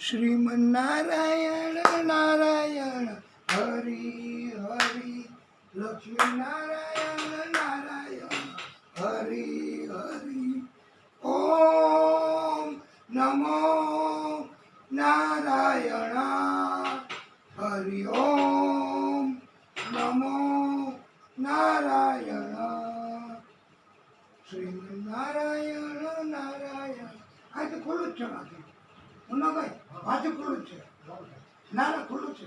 શ્રીમન્નારાયણ નારાયણ હરિ હરિ, લક્ષ્મી નારાયણ નારાયણ હરિ હરિ. ઓમ નમો નારાયણ હરિ. ઓમ નમો નારાયણ. શ્રીમન્નારાયણ નારાયણ. આ તો ખુલ્લું જ છે બાકી ના ભાઈ, બાજુ ખુલ્લું છે. ના ના ખુલ્લું છે.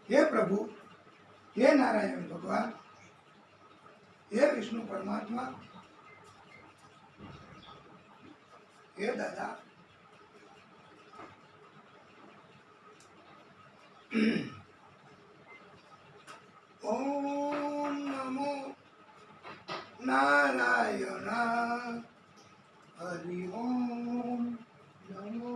હે પ્રભુ, હે નારાયણ ભગવાન, હે વિષ્ણુ પરમાત્મા, હે દાદા, ઓમ નમો નારાયણ હરિ. ઓમ નમો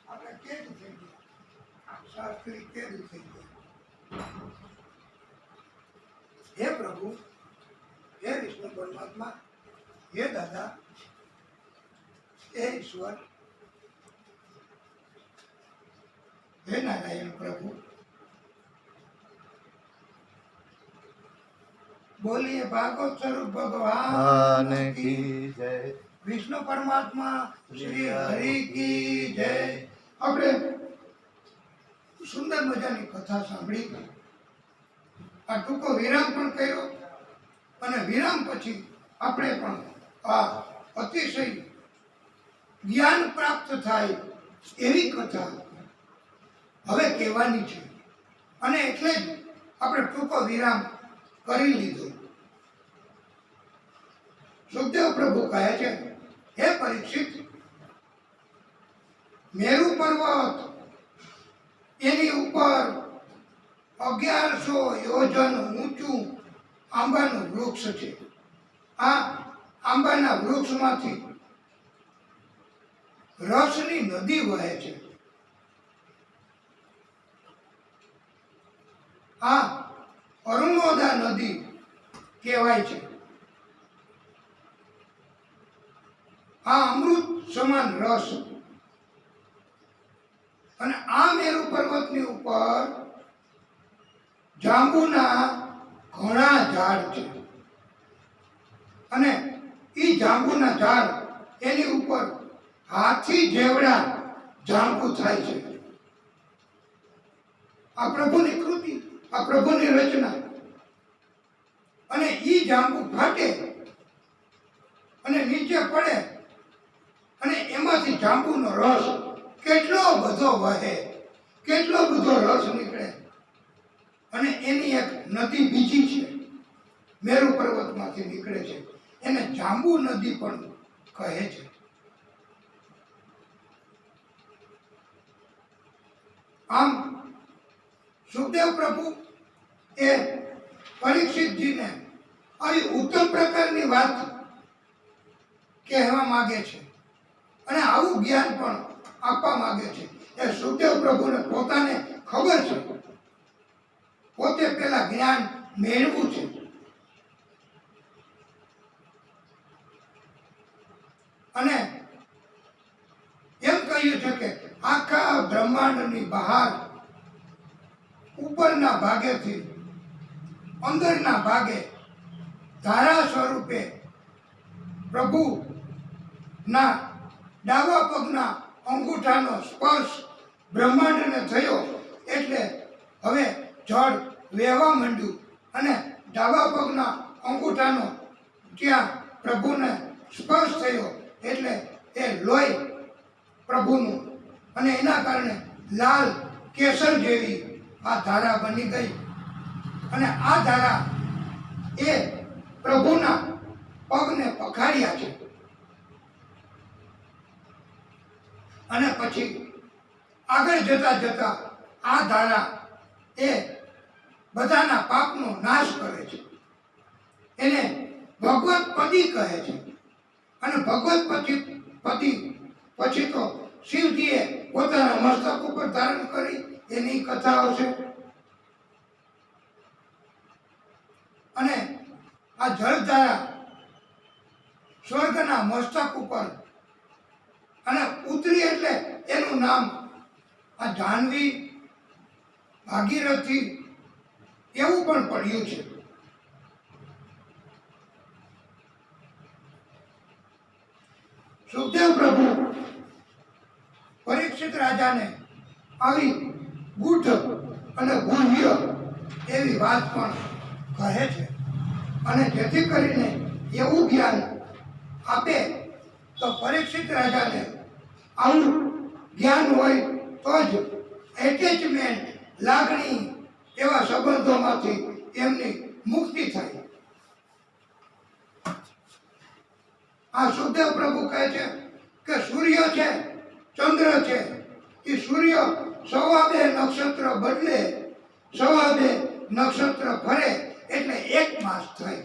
આપણે કેદ થઈ ગયા, શાસ્ત્રી કેદ થઈ ગયા. હે પ્રભુ, હે વિષ્ણુ પરમાત્મા, હે દાદા, હે ઈશ્વર, હે નારાયણ પ્રભુ, બોલીએ ભાગવત સ્વરૂપ ભગવાન કી જય. વિષ્ણુ પરમાત્મા શ્રી હરિ કી જય. આપણે સુંદર મજાની કથા સાંભળી, આ ટૂંકો વિરામ પણ કર્યો અને વિરામ પછી આપણે પણ આ અતિશય જ્ઞાન પ્રાપ્ત થાય એવી કથા હવે કહેવાની છે અને એટલે જ આપણે ટૂંકો વિરામ કરી લીધો. સુખદેવ પ્રભુ કહે છે, હે પરીક્ષિત, મેરુ પર્વત એની ઉપર 1100 યોજન ઊંચું આંબાનું વૃક્ષ છે. આ આંબાના વૃક્ષમાંથી રસની નદી વહે છે. આ અરુણોદા નદી કહેવાય છે. આ અમૃત સમાન રસ. અને આ મેરુ પર્વતની ઉપર જાંબુના ઘણા ઝાડ છે અને એ જાંબુના ઝાડ એની ઉપર હાથી જેવડા જાંબુ થાય છે. આ પ્રભુની કૃતિ, આ પ્રભુની રચના. અને ઈ જાંબુ ફાટે અને નીચે પડે અને એમાંથી જાંબુનો રસ કેટલો બધો વહે, કેટલો બધો રસ નીકળે. અને એની એક નદી બીજી છે, મેરુ પર્વતમાંથી નીકળે છે, એને જાંબુ નદી પણ કહે છે. આમ સુખદેવ પ્રભુ એ પરીક્ષિતજીને આવી ઉત્તમ પ્રકારની વાત કહેવા માંગે છે અને આવું જ્ઞાન પણ આપવા માંગે છે. એ સુખદેવ પ્રભુને પોતાને ખબર છે, પોતે પેલા જ્ઞાન મેળવું છે. અને એમ કહ્યું છે કે આખા બ્રહ્માંડની બહાર ઉપરના ભાગેથી અંદરના ભાગે ધારા સ્વરૂપે પ્રભુના ડાબા પગના અંગૂઠાનો સ્પર્શ બ્રહ્માંડને થયો. એટલે હવે જળ વહેવા માંડ્યું અને ડાબા પગના અંગૂઠાનો જ્યાં પ્રભુને સ્પર્શ થયો એટલે એ લોહી પ્રભુનું, અને એના કારણે લાલ કેસર જેવી આ ધારા બની ગઈ. અને આ ધારા એ પ્રભુના પગને પખાડ્યા છે. અને પછી આગળ જતા જતા આ ધારા એ બધાના પાપનો નાશ કરે છે. એને ભગવત પદી કહે છે. અને ભગવત પતિ પછી તો શિવજીએ પોતાના મસ્તક ઉપર ધારણ કરી એની કથાઓ છે. અને આ જળધારા સ્વર્ગના મસ્તક ઉપર અને ઉતરી એટલે એનું નામ આ જાહ્નવી ભાગીરથી એવું પણ પડ્યું છે. સુખદેવ પ્રભુ પરીક્ષિત રાજાને આવી ગૂઢ અને ગુહ્ય એવી વાત પણ કહે છે અને જેથી કરીને એવું જ્ઞાન આપે તો પરીક્ષિત રાજાને આવું જ્ઞાન હોય તો જ એટેચમેન્ટ લાગણી એવા સંબંધોમાંથી એમની મુક્તિ થાય. આ સુખદેવ પ્રભુ કહે છે કે સૂર્ય છે, ચંદ્ર છે, એ સૂર્ય 2.5 નક્ષત્ર બદલે 2.5 નક્ષત્ર ફરે એટલે 1 માસ થાય.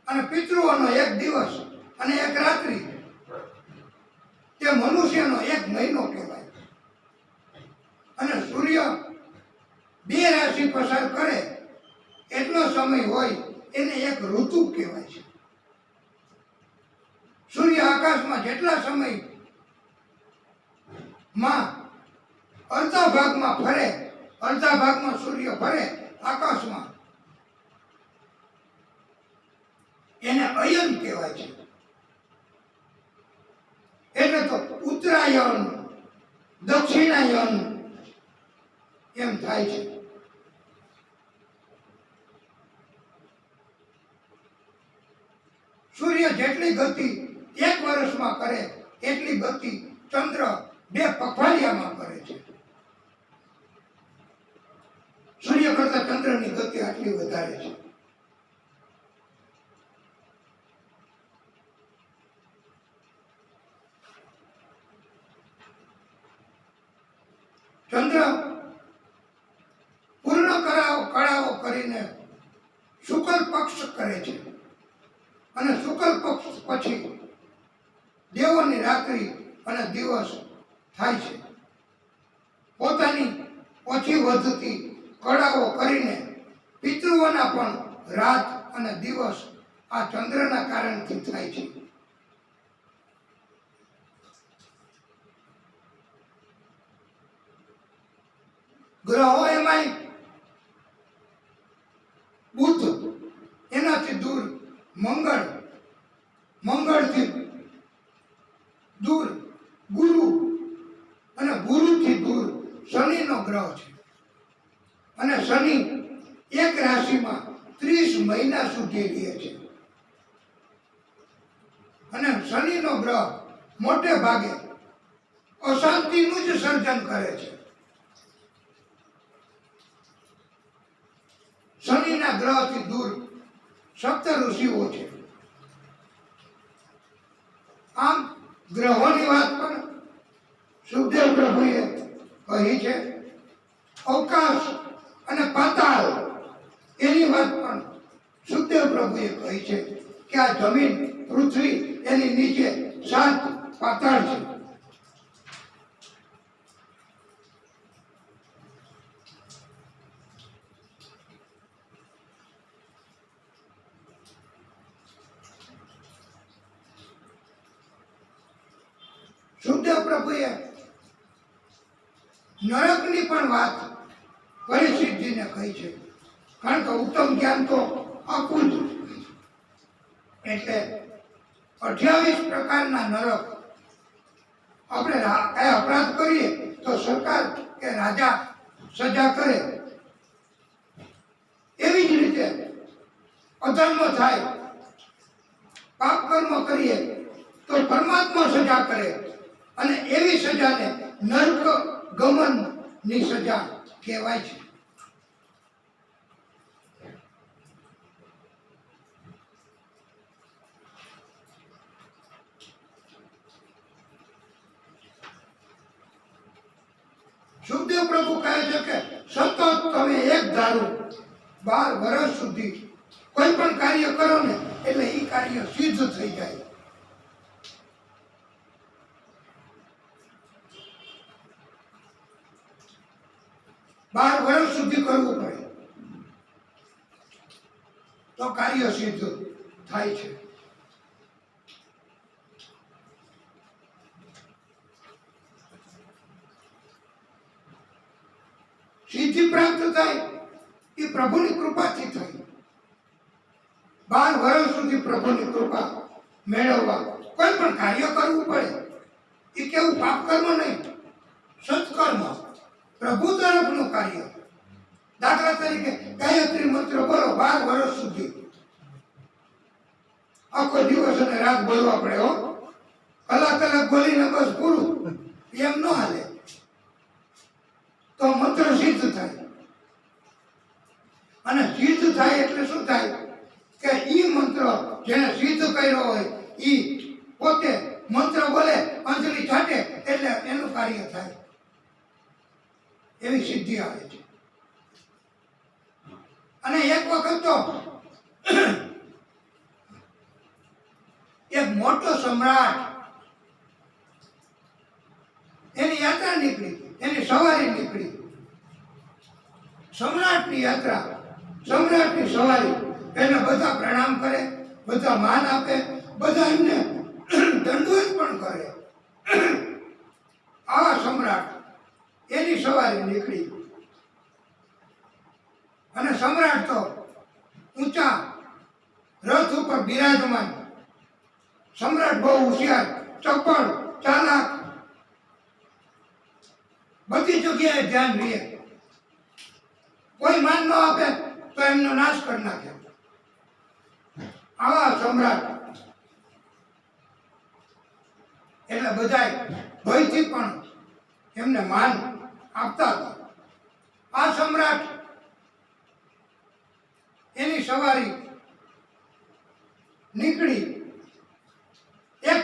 અને પિતૃઓનો 1 દિવસ અને 1 રાત્રિ તે મનુષ્યનો 1 મહિનો કહેવાય. અને સૂર્ય 2 રાશિ પસાર કરે એટલો સમય હોય એને 1 ઋતુ કહેવાય છે. સૂર્ય આકાશમાં જેટલા સમય માં અડધા ભાગમાં ફરે, અડધા ભાગમાં સૂર્ય ફરે આકાશમાં, એને અયન કહેવાય છે. એટલે તો ઉત્તરાયણ, દક્ષિણાયન એમ થાય છે. સૂર્ય જેટલી ગતિ 1 વર્ષમાં કરે એટલી ગતિ ચંદ્ર 2 પખવાડિયામાં કરે છે. સૂર્ય કરતા ચંદ્રની ગતિ આટલી વધારે છે. ચંદ્ર પૂર્ણ કળાઓ કરીને શુક્લ પક્ષ કરે છે અને શુક્લ પક્ષ પછી દેવોની રાત્રિ અને દિવસ થાય છે. પોતાની ઓછી વધતી કળાઓ કરીને પિતૃઓના પણ રાત અને દિવસ આ ચંદ્રના કારણથી થાય છે. ગ્રહો એમાંય બુધ એનાથી દૂર, મંગળથી દૂર ગુરુ અને ગુરુથી દૂર શનિનો ગ્રહ છે. અને શનિ 1 રાશિમાં 30 મહિના સુધી રહે છે. અને શનિનો ગ્રહ મોટે ભાગે અશાંતિનું જ સર્જન કરે છે. શનિના ગ્રહથી દૂર સપ્ત ઋષિઓ છે. આમ ગ્રહોની વાત પણ સુખદેવ પ્રભુએ કહી છે. અવકાશ અને પાતાળ એની વાત પણ સુખદેવ પ્રભુએ કહી છે કે આ જમીન, પૃથ્વી, એની નીચે 7 પાતાળ છે. સુખદેવ પ્રભુએ નરકની પણ વાત પરિસ્થિતિને કહી છે. કારણ કે ઉત્તમ જ્ઞાન તો આખું જ, એટલે 28 પ્રકારના નરક. આપણે કઈ અપરાધ કરીએ તો સરકાર કે રાજા સજા કરે, એવી જ રીતે અધર્મ થાય, પાપ કર્મ કરીએ તો પરમાત્મા સજા કરે અને એવી સજાને નરક ગમનની સજા કહેવાય છે. સુખદેવ પ્રભુ કહે છે કે સતત તમે એક ધારું 12 વર્ષ સુધી કોઈ પણ કાર્ય કરો ને એટલે એ કાર્ય સિદ્ધ થઈ જાય. 12 વર્ષ સુધી કરવું પડે તો કાર્ય સિદ્ધ થાય છે. સિદ્ધિ પ્રાપ્ત થાય એ પ્રભુની કૃપાથી થઈ. 12 વર્ષ સુધી પ્રભુની કૃપા મેળવવા કોઈ પણ કાર્ય કરવું પડે. એ કેવું પાપ કર્મ નહીં, સત્કર્મ, પ્રભુ તરફનું કાર્ય. દાખલા તરીકે ગાયત્રી મંત્ર બોલો 12 વર્ષ સુધી, આખો દિવસ અને રાત બોલવા પડે હો. કલાક બોલીને બસ પૂરું, એમ ન હાલે. તો મંત્ર સિદ્ધ થાય. અને સિદ્ધ થાય એટલે શું થાય કે ઈ મંત્ર જેને સિદ્ધ કર્યો હોય ઈ પોતે મંત્ર બોલે, અંજલિ છાટે એટલે એનું કાર્ય થાય. એવી સિદ્ધિ આવે છે. અને એક વખત તો એક મોટો સમ્રાટ, એની યાત્રા નીકળી, એની સવારી નીકળી. સમ્રાટની યાત્રા, સમ્રાટની સવારી, એને બધા પ્રણામ કરે, બધા માન આપે, બધા એમને દંડવત પણ કરે. આવા સમ્રાટ એની સવારી નીકળી. અને સમ્રાટ તો ઊંચા રથ ઉપર બિરાજમાન. સમ્રાટ બહુ હોશિયાર, ચપળ, ચાલાક, બધી જગ્યાએ ધ્યાન રહે. કોઈ માન ન આપે તો એમનો નાશ કરી નાખે. આવા સમ્રાટ એટલે બધાય ભયથી પણ એમને માન આપતા હતા. આ સમ્રાટ એની સવારી નીકળી. એક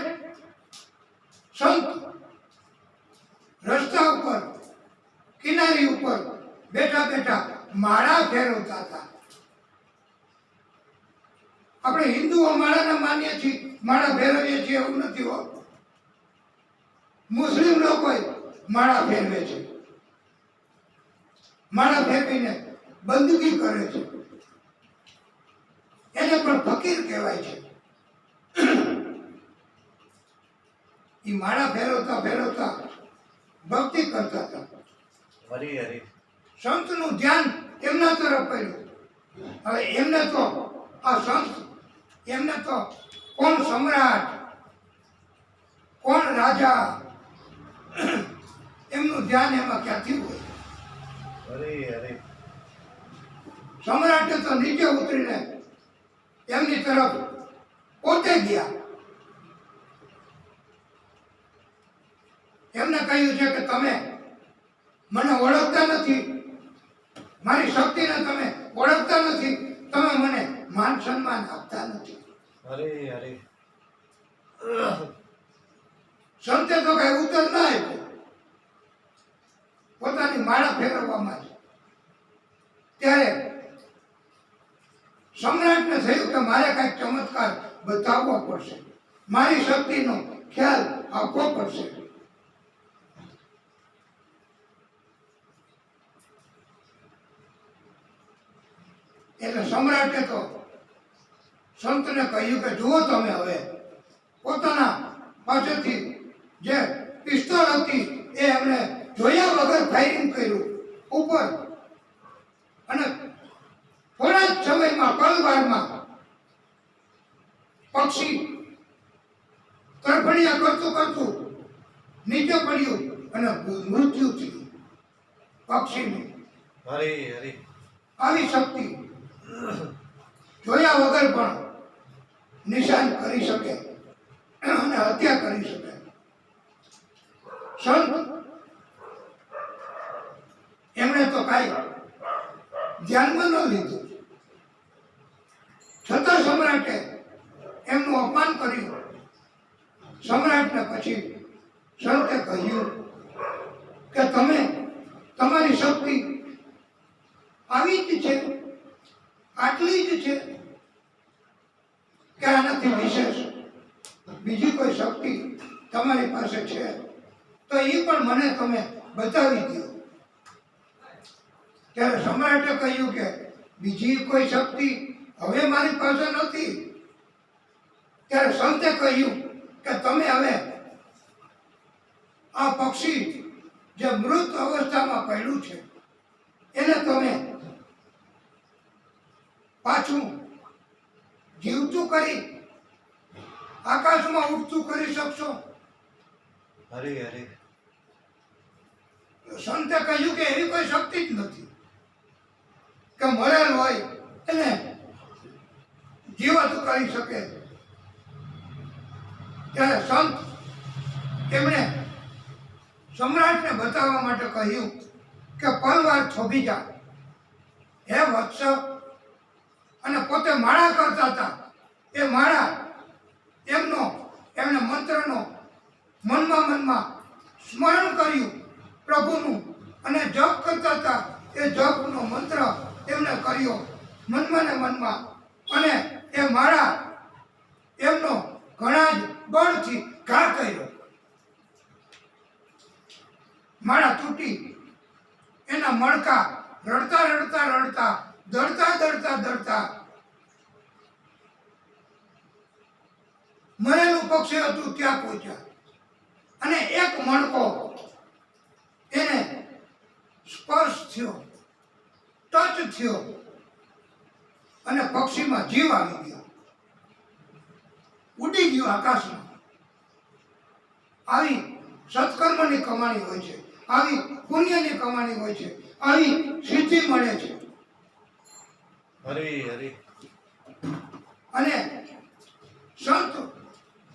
સંત રસ્તા ઉપર, કિનારી ઉપર બેઠા બેઠા માળા ફેરવતા હતા. આપણે હિન્દુઓ માળાને માનીએ છીએ, માળા ફેરવીએ છીએ એવું નથી હો. મુસ્લિમ લોકો માળા ફેરવે છે. માળા ફેરવીને બંદગી કરે છે. એને પણ ફકીર કહેવાય છે. એ માળા ફેરવતા ફેરવતા ભક્તિ કરતા હતા. સંતનું ધ્યાન એમના તરફ પડ્યું. હવે એમને તો આ સંત, એમને તો કોણ સમ્રાટ, કોણ રાજા, એમનું ધ્યાન એમાં ક્યાંથી હોય. સમ્રાટે તો નીચે ઉતરીને એમની તરફ પોતે ગયા. એમને કહ્યું છે કે તમે મને ઓળખતા નથી, મારી શક્તિને તમે ઓળખતા નથી, તમે મને માન સન્માન આપતા નથી. સંતે તો કઈ ઉત્તર ના આપ્યો, પોતાની માળા ફેરવવામાં. ત્યારે સમ્રાટને થયું કે મારે કઈક ચમત્કાર બતાવવો પડશે, મારી શક્તિનો ખ્યાલ આપવો પડશે. એટલે સમ્રાટે તો સંતને કહ્યું કે જુઓ તમે હવે પોતાના પાસેથી જે પિસ્તોલ હતી એ એમણે જોયા વગર ફાયરિંગ કર્યું ઉપર. અને થોડા જ સમયમાં, પલવારમાં પક્ષી તરફડિયા કરતું કરતું નીચે પડ્યું અને મૃત્યુ થયું પક્ષીનું. આવી શક્તિ જોયા વગર પણ નિશાન કરી શકે અને હત્યા કરી શકે. સંત એમણે તો કાંઈ ધ્યાનમાં ન લીધું. છતાં સમ્રાટે એમનું અપમાન કર્યું. સમ્રાટને પછી સંતે કહ્યું કે તમે, તમારી શક્તિ આવી જ છે, આટલી જ છે કે આનાથી વિશેષ બીજી કોઈ શક્તિ તમારી પાસે છે તો એ પણ મને તમે બતાવી દો. ત્યારે સમ્રાટે કહ્યું કે બીજી કોઈ શક્તિ હવે મારી પાસે નથી. ત્યારે સંતે કહ્યું કે તમે હવે આ પક્ષી જે મૃત અવસ્થામાં પડ્યું છે એને તમે પાછું જીવતું કરી આકાશમાં ઉડતું કરી શકશો. અરે અરે સંતે કહ્યું કે એવી કોઈ શક્તિ જ નથી કે મરેલ હોય એને જીવત કરી શકે. ત્યારે સંત એમણે સમ્રાટને બતાવવા માટે કહ્યું કે પલવાર થોભી જા હે વત્સ. અને પોતે માળા કરતા હતા. એ માળા એમણે મંત્રનો મનમાં સ્મરણ કર્યું પ્રભુનું અને જપ કરતા હતા. એ જપનો મંત્ર એમણે કર્યો મનમાં ને મનમાં. અને એ માળા એમનો ઘણા જ બળથી ઘા કર્યો. માળા તૂટી એના મણકા રડતા રડતા રડતા દળતા દળતા દળતા મરેલું પક્ષી હતું ત્યાં પહોંચ્યા. અને એક મણકો એને સ્પર્શ થયો, ટચ થયો અને પક્ષીમાં જીવ આવી ગયો, ઉડી ગયો આકાશમાં. આવી સત્કર્મની કમાણી હોય છે, આવી પુણ્યની કમાણી હોય છે, આવી સિદ્ધિ મળે છે. અરે અરે અને સંત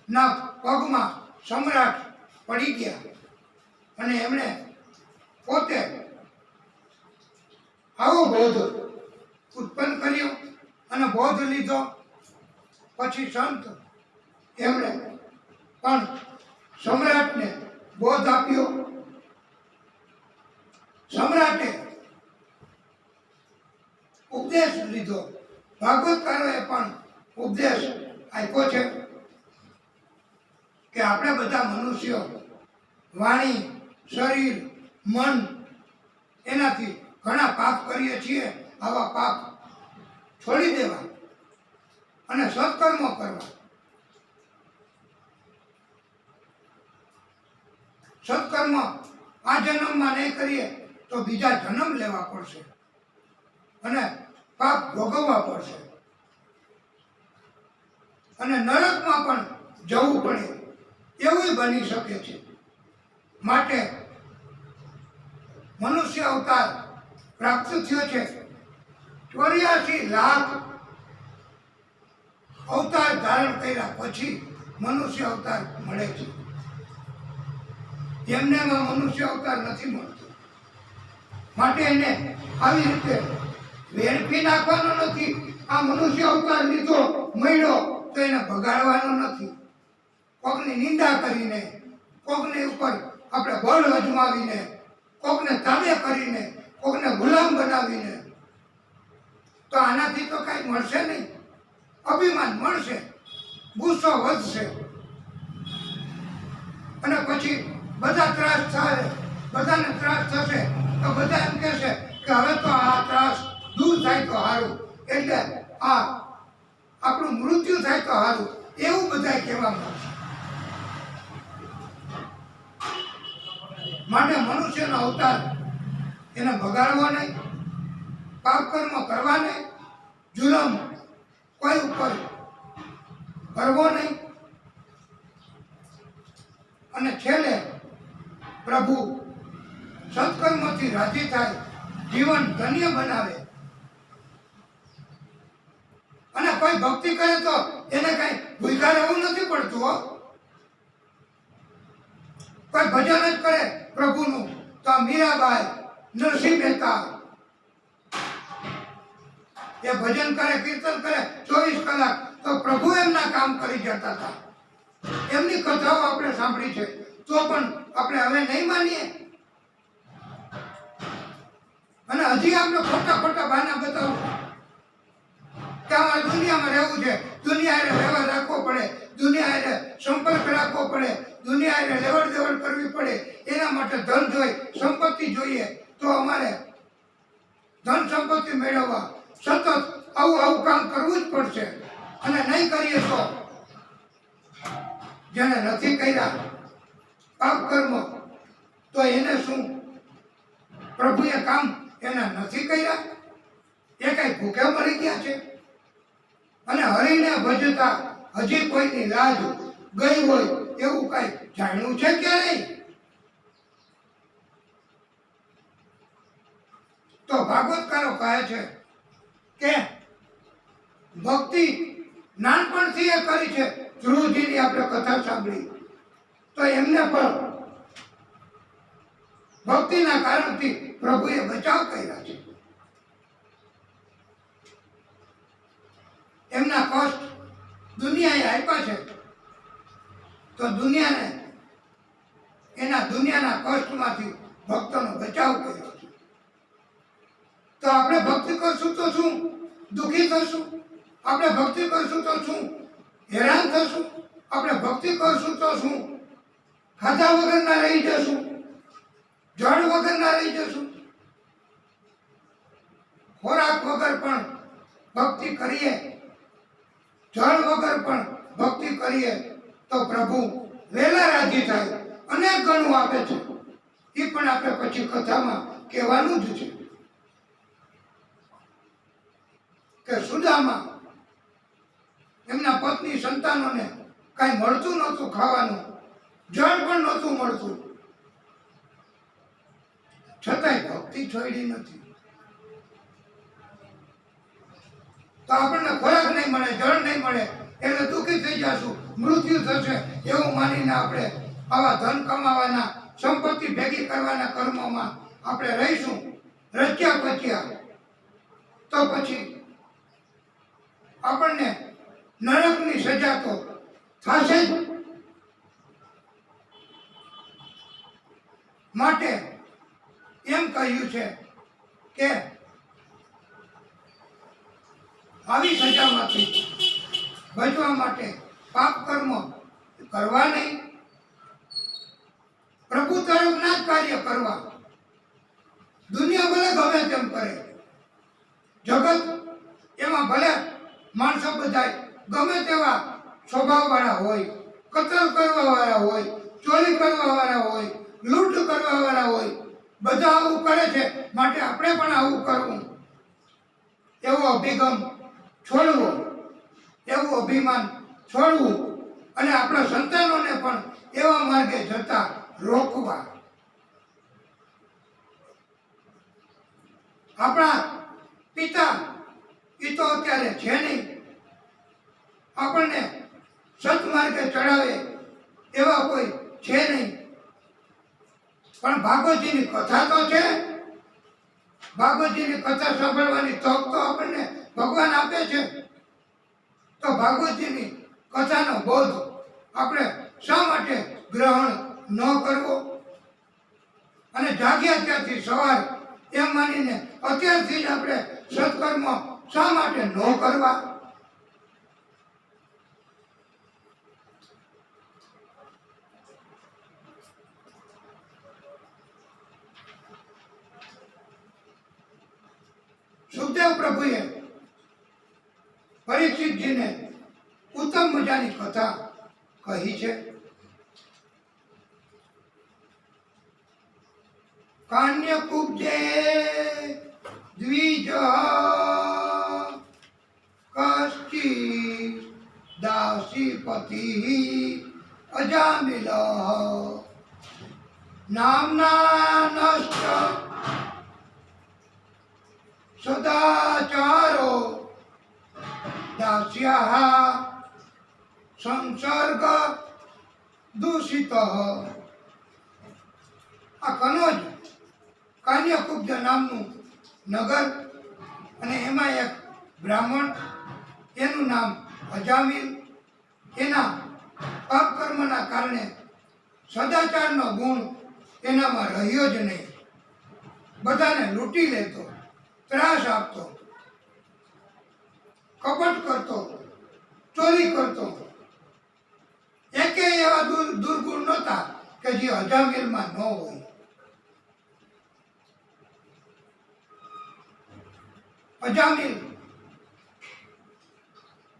ના પગમાં સમ્રાટ પડી ગયા અને એમણે પોતે આવો બોધ ઉત્પન્ન કર્યો અને બોધ લીધો. પછી સંત એમણે પણ સમ્રાટને બોધ આપ્યો. સમ્રાટે ઉપદેશ લીધો. ભાગવતકારોએ પણ ઉપદેશ આપ્યો છે કે આપણે બધા મનુષ્યો વાણી, શરીર, મન એનાથી ઘણા પાપ કરીએ છીએ. આવા પાપ છોડી દેવા અને સત્કર્મો કરવા. સત્કર્મ આ જન્મમાં નહીં કરીએ તો બીજા જન્મ લેવા પડશે અને પાપ ભોગવવા પડશે અને નરકમાં પણ જવું પડે એવું બની શકે છે. માટે મનુષ્ય અવતાર પ્રાપ્ત થયો છે. 84 લાખ અવતાર ધારણ કર્યા પછી મનુષ્ય અવતાર મળે છે. એમને મનુષ્ય અવતાર નથી મળતો. માટે એને આવી રીતે વેડફી નાખવાનો નથી. આ મનુષ્ય અવતાર લીધો મળ્યો તો એને બગાડવાનો નથી. કોકની નિંદા કરીને, કોકની ઉપર આપણે બળ અજમાવીને, કોકને તાબે કરીને, કોકને ગુલામ બનાવીને તો આનાથી તો કાંઈ મળશે નહીં. અભિમાન મળશે, ગુસ્સો વધશે અને પછી બધા ત્રાસ થાય. બધાને ત્રાસ થશે તો બધા એમ કહેશે કે હવે તો આ ત્રાસ દૂર થાય તો સારું, એટલે આ આપણું મૃત્યુ થાય તો સારું, એવું બધા કહેવા માંગશે. માટે મનુષ્યનો અવતાર એને બગાડવો નહીં, પાપ કર્મ કરવા નહીં, જુલમ કોઈ ઉપર કરવો નહીં અને છેલ્લે પ્રભુ સત્કર્મથી રાજી થાય, જીવન ધન્ય બનાવે. અને કોઈ ભક્તિ કરે તો એને કઈ ભૂખા રહેવું નથી પડતું હો. કોઈ ભજન જ કરે પ્રભુનું તો આ મીરાબાઈ, નરસિંહ મહેતા એ ભજન કરે, કીર્તન કરે 24 કલાક તો પ્રભુ એમના કામ કરી જતા હતા. એમની કથાઓ આપણે સાંભળી છે તો પણ આપણે હવે નહીં માનીએ અને હજી આપણે ખોટા ખોટા બહાના બતાવો કે અમારે દુનિયામાં રહેવું છે, દુનિયા હારે વ્યવહાર રાખવો પડે, દુનિયા હારે સંપર્ક રાખવો પડે, દુનિયા હારે લેવડ દેવડ કરવી પડે, એના માટે ધન જોઈએ, સંપત્તિ જોઈએ તો અમારે ધન સંપત્તિ મેળવવા સતત આવું કામ કરવું જ પડશે. અને નહીં કરીએ તો જેને નથી કર્યા પાપ કર્મ, તો એને શું? પ્રભુએ કામ એના નથી કર્યા? એ કઈ ભૂખ્યા મરી ગયા છે? અને હરિને ભજતા હજી કોઈની લાજ ગઈ હોય એવું કઈ જાણ્યું છે ક્યારેય? તો ભાગવતકારો કહે છે કે ભક્તિ નાનપણથી એ કરી છે. ધ્રુવજીની આપણે કથા સાંભળી તો એમને પણ ભક્તિના કારણથી પ્રભુએ બચાવ કર્યા છે. એમના કષ્ટ દુનિયાએ આપ્યા છે તો દુનિયાના કષ્ટમાંથી ભક્તોનો બચાવ કર્યો છે. તો આપણે ભક્તિ કરશું તો શું દુઃખી થશું? આપણે ભક્તિ કરશું તો શું હેરાન થશું? આપણે ભક્તિ કરશું તો શું ખાધા વગરના રહી જશું? જળ વગરના રહી જશું? ખોરાક વગર પણ ભક્તિ કરીએ, જળ વગર પણ ભક્તિ કરીએ તો પ્રભુ વહેલા રાજી થાય, અનેક ગણું આપે છે. એ પણ આપણે પછી કથામાં કહેવાનું જ છે કે સુદામા એમના પત્ની સંતાનોને કાંઈ મળતું નહોતું, ખાવાનું જળ પણ નહોતું મળતું, છતાંય ભક્તિ છોડી નથી. તો આપણને ખોરાક નહીં મળે, જળ નહીં મળે એટલે દુઃખી થઈ જશું, મૃત્યુ થશે એવું માનીને આપણે આવા ધન કમાવાના, સંપત્તિ ભેગી કરવાના કર્મોમાં આપણે રહીશું રચ્યા પચ્યા. તો પછી આપણને નરકની સજા તો થશે જ. માટે એમ કહ્યું છે કે આવી સજામાંથી બચવા માટે પાપ કર્મ કરવા નહીં, પ્રભુ તરફના જ કાર્ય કરવા. દુનિયા ભલે ગમે તેમ કરે, જગત એમાં ભલે માણસો બધા ગમે તેવા સ્વભાવ વાળા હોય, કતલ કરવા વાળા હોય, ચોરી કરવા વાળા હોય, લૂંટ કરવા વાળા હોય, બધા આવું કરે છે. માટે આપણે પણ આવું કરવું, એવો અભિગમ છોડવો, એવું અભિમાન છોડવું અને આપણા સંતાનોને પણ એવા માર્ગે જતા રોકવા. આપણા પિતા એ તો અત્યારે છે નહીં, આપણને સત્માર્ગે ચડાવે એવા કોઈ છે નહીં, પણ ભાગવતજીની કથા તો છે. ભાગવતજીની કથા સાંભળવાની તક તો આપણને ભગવાન આપે છે. તો ભાગવતજીની કથાનો બોધ આપણે શા માટે ગ્રહણ ન કરવો? અને જાગ્યા ત્યાંથી સવાર એમ માનીને અત્યારથી જ આપણે સત્કર્મ શા માટે ન કરવા? સુખદેવ પ્રભુએ પરીક્ષિતજીને ઉત્તમ મજાની કથા કહી છે. કાન્ય કુબ્જે દ્વિજ કષ્ટિ દાસીપતિ અજામિલ નામના નષ્ટ સદાચારો દાસ્યાઃ સંસર્ગ દૂષિત. આ કનોજ કાન્યકુબ્જ નામનું નગર અને એમાં એક બ્રાહ્મણ, એનું નામ અજામિલ. એના પાપ કર્મના કારણે સદાચારનો ગુણ એનામાં રહ્યો જ નહીં. બધાને લૂંટી લેતો, ત્રાસ આપતો, કપટ કરતો, ચોરી કરતો. એકે એવા દુર્ગુણ નહોતા કે જે અજામિલમાં ન હોય. અજામિલ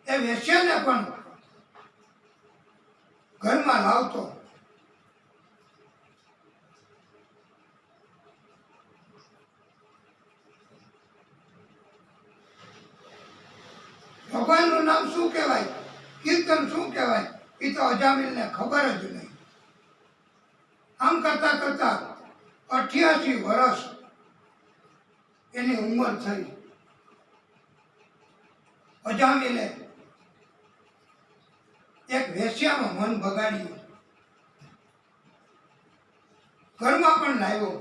એ વેશ્યાને પણ ઘરમાં લાવતો. ભગવાનનું નામ શું કહેવાય, કીર્તન શું કહેવાય, એ તો અજામિલને ખબર જ નહીં. આમ કરતા કરતા 88 વર્ષ એની ઉંમર થઈ. અજામિલે એક વેશ્યામાં મન બગાડ્યું, ઘરમાં પણ લાવ્યો.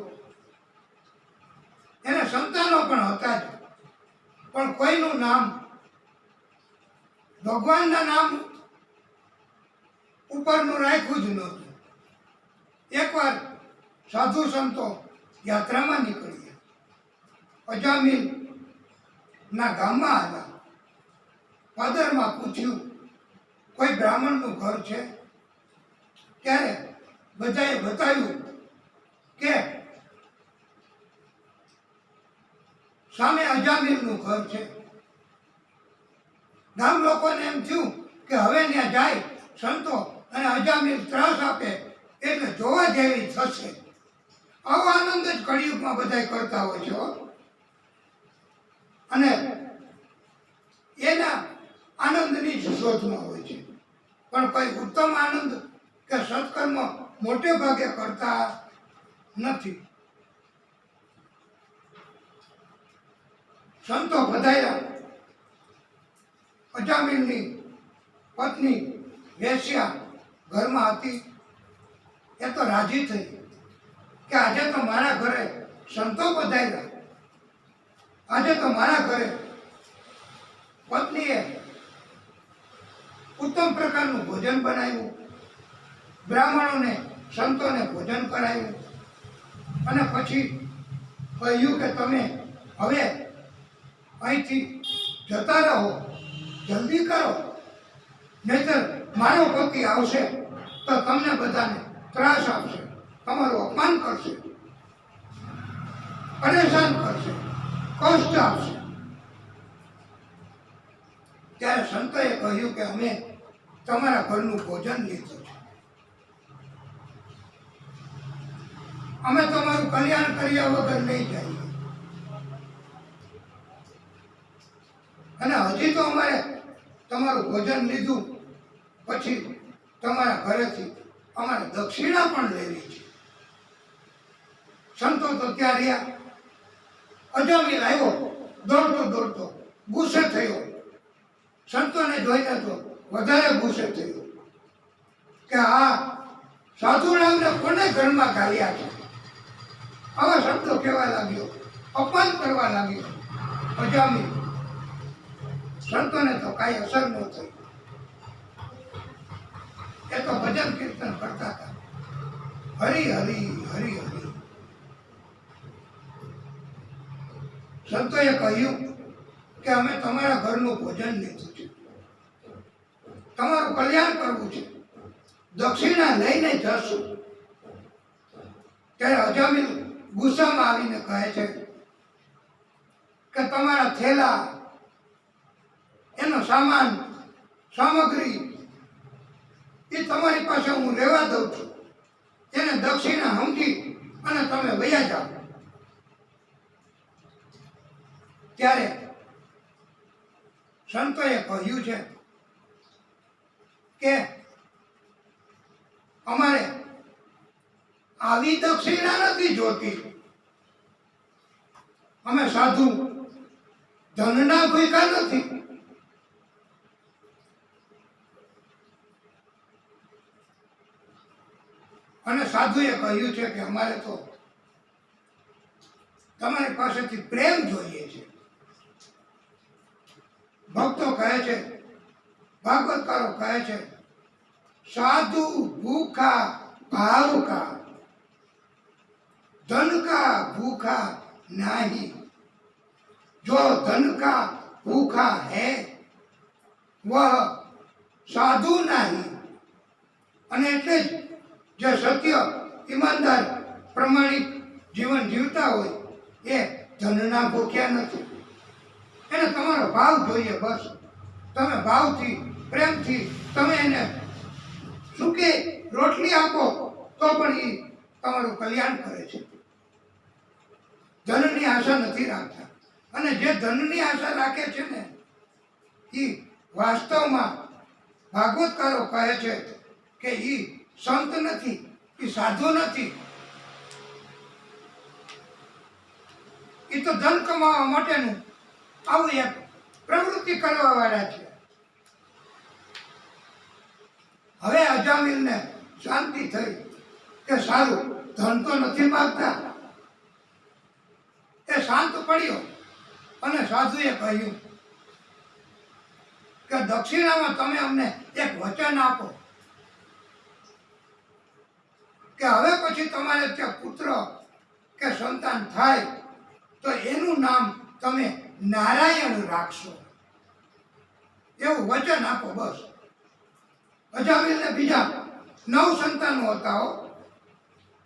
એને સંતાનો પણ હતા જ, પણ કોઈનું નામ ભગવાનના નામ ઉપરનું રાખ્યું જ નહોતું. એકવાર સાધુ સંતો યાત્રામાં નીકળ્યા, અજામિલ ના ગામમાં આવ્યા. પાદરમાં પૂછ્યું કોઈ બ્રાહ્મણનું ઘર છે? ત્યારે બધાએ બતાવ્યું કે સામે અજામિલનું ઘર છે. ગામ લોકોને એમ થયું કે હવે ત્યાં જાય સંતો અને અજામિલ ત્રાસ આપે એટલે જોવા જેવી થશે. આવો આનંદ જ કળિયુગમાં બધા કરતા હોય છે હો. અને એના આનંદની જ શોધમાં હોય છે, પણ કોઈ ઉત્તમ આનંદ કે સત્કર્મ મોટે ભાગે કરતા નથી. સંતો પધાર્યા. અજામિલની પત્ની વેશ્યા ઘરમાં હતી. એ તો રાજી થઈ કે આજે તો મારા ઘરે સંતો પધાર્યા, આજે તો મારા ઘરે પત્નીએ ઉત્તમ પ્રકારનું ભોજન બનાવ્યું, બ્રાહ્મણોને સંતોને ભોજન કરાવ્યું, અને પછી કહ્યું કે તમે હવે અહીંથી જતા રહો, જલ્દી કરો, નહીતર મારો પતિ આવશે તો તમને બધાને ત્રાસ આપશે, તમારું અપમાન કરશે, પરેશાન કરશે, કષ્ટ આપશે. ત્યારે સંતોએ કહ્યું કે અમે તમારા ઘરનું ભોજન લીધું છે, અમે તમારું કલ્યાણ કર્યા વગર નહીં જઈએ, અને હજી તો અમારે તમારું ભોજન લીધું પછી તમારા ઘરેથી અમારે દક્ષિણા પણ લેવી છે. સંતો તો ત્યાં રહ્યા. અજામિલ આવ્યો દોડતો દોડતો, ગુસ્સે થયો. સંતોને જોઈને તો વધારે ગુસ્સે થયો કે આ સાધુરામને કોને ઘરમાં ગાળ્યા છે. આવા શબ્દો કહેવા લાગ્યો, અપમાન કરવા લાગ્યો. અજામિલ સંતોને તો કાંઈ અસર ન થઈ. એ તો ભજન કીર્તન કરતા હતા, હરી હરી હરી હરી. સંતોએ કહ્યું કે અમે તમારા ઘરનું ભોજન લીધું છે, તમારું કલ્યાણ કરવું છે, દક્ષિણા લઈને જશું. ત્યારે અજામિલ ગુસ્સામાં આવીને કહે છે કે તમારા થેલા, એનો સામાન સામગ્રી એ તમારી પાસે હું રહેવા દઉં છું, એને દક્ષિણા સમજી અને તમે વયા જાઓ. ત્યારે સંતોએ કહ્યું છે કે અમારે આવી દક્ષિણા નથી જોતી, અમે સાધુ ધનના ભૂખ્યા નથી. અને સાધુએ કહ્યું છે કે અમારે તો તમારી પાસેથી પ્રેમ જોઈએ છે. ભક્તો કહે છે, ભાગવતકારો કહે છે, સાધુ ભૂખા ભાવુકા, ધન का भूखा नहीं, जो धन का भूखा है वह साधु नहीं. અને એટલે જ જે સત્ય, ઈમાનદાર, પ્રમાણિક જીવન જીવતા હોય એ ધનના ભૂખ્યા નથી. એને તમારો ભાવ જોઈએ. બસ તમે ભાવથી પ્રેમથી તમે એને સૂકી રોટલી આપો તો પણ એ તમારું કલ્યાણ કરે છે. ધનની આશા નથી રાખતા. અને જે ધનની આશા રાખે છે ને એ વાસ્તવમાં ભાગવતકારો કહે છે કે એ સંત નથી, એ સાધુ નથી. એ તો ધન કમાવા માટેનું આવું એક પ્રવૃત્તિ કરવા વાળા છે. હવે અજામિલને શાંતિ થઈ કે સારું, ધન તો નથી માગતા. એ શાંત પડ્યો અને સાધુએ કહ્યું કે દક્ષિણામાં તમે અમને એક વચન આપો કે હવે પછી તમારે ત્યાં પુત્ર કે સંતાન થાય તો એનું નામ તમે નારાયણ રાખશો. એવું વચન આપો. બસ અજામિલને બીજા 9 સંતાનો હતા હો.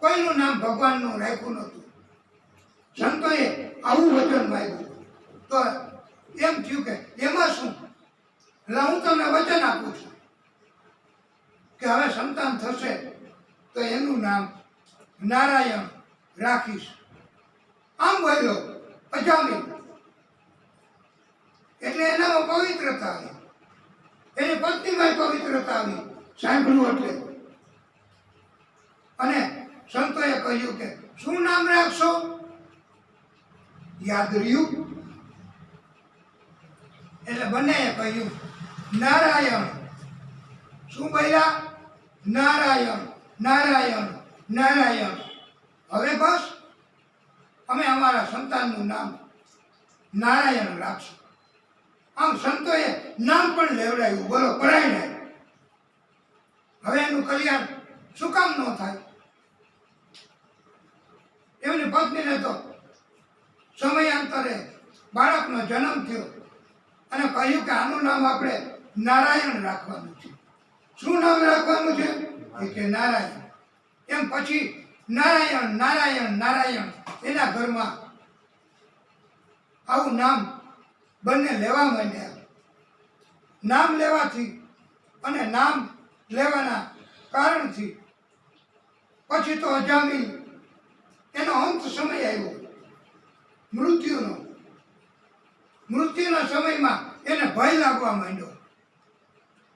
કોઈનું નામ ભગવાનનું રાખ્યું નહોતું. સંતોએ આવું વચન માંગ્યું તો એમ થયું કે એમાં શું, એટલે હું તમને વચન આપું છું કે હવે સંતાન થશે તો એનું નામ નારાયણ રાખીશ. આમ બોલ્યો અજામિલ. એટલે એનામાં પવિત્રતા આવી, એની પત્નીમાં પવિત્રતા આવી સાંભળ્યું એટલે. અને સંતોએ કહ્યું કે શું નામ રાખશો? યાદ રહ્યું? એટલે બંનેએ કહ્યું નારાયણ. શું બોલ્યા? નારાયણ, નારાયણ, નારાયણ. હવે બસ અમે અમારા સંતાનનું નામ નારાયણ રાખશું. આમ સંતોએ નામ પણ લેવડાવ્યું. બોલો, પરાયણે. હવે એનું કલ્યાણ શું કામ ન થાય? એમની પત્નીને તો સમયાંતરે બાળકનો જન્મ થયો અને કહ્યું કે આનું નામ આપણે નારાયણ રાખવાનું છે. શું નામ રાખવાનું છે? એ કે નારાયણ. એમ પછી નારાયણ, નારાયણ, નારાયણ એના ઘરમાં આવું નામ બંને લેવા માંડ્યા. નામ લેવાથી અને નામ લેવાના કારણથી પછી તો અજામિલ એનો અંત સમય આવ્યો મૃત્યુનો. મૃત્યુના સમયમાં એને ભય લાગવા માંડ્યો.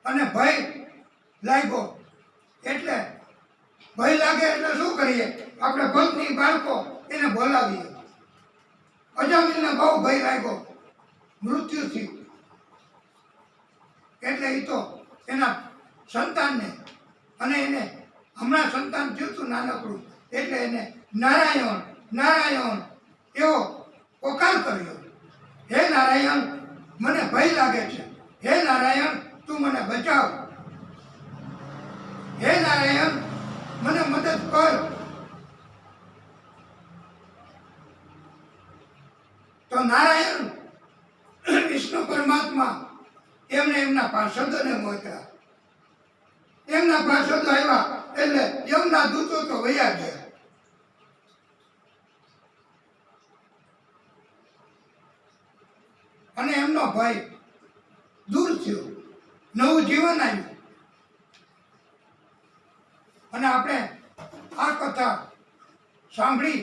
અને ભય લાગ્યો એટલે ભય લાગે એટલે શું કરીએ? આપણે પત્ની બાળકો એને બોલાવીએ. અજામિલને બહુ ભય લાગ્યો મૃત્યુથી. એટલે એ તો એના સંતાનને, અને એને હમણાં સંતાન થયું હતું નાનકડું, એટલે એને નારાયણ, નારાયણ એવો પોકાર કર્યો. હે નારાયણ, મને ભય લાગે છે. હે નારાયણ, તું મને બચાવ. હે નારાયણ, મને મદદ કર. તો નારાયણ વિષ્ણુ પરમાત્મા એમને એમના પાર્ષદોને મોકલ્યા. એમના પાર્ષદો આવ્યા એટલે એમના દૂતો તો વયા ગયા. અને એમનો ભય દૂર થયો, નવું જીવન આવ્યું. અને આપણે આ કથા સાંભળી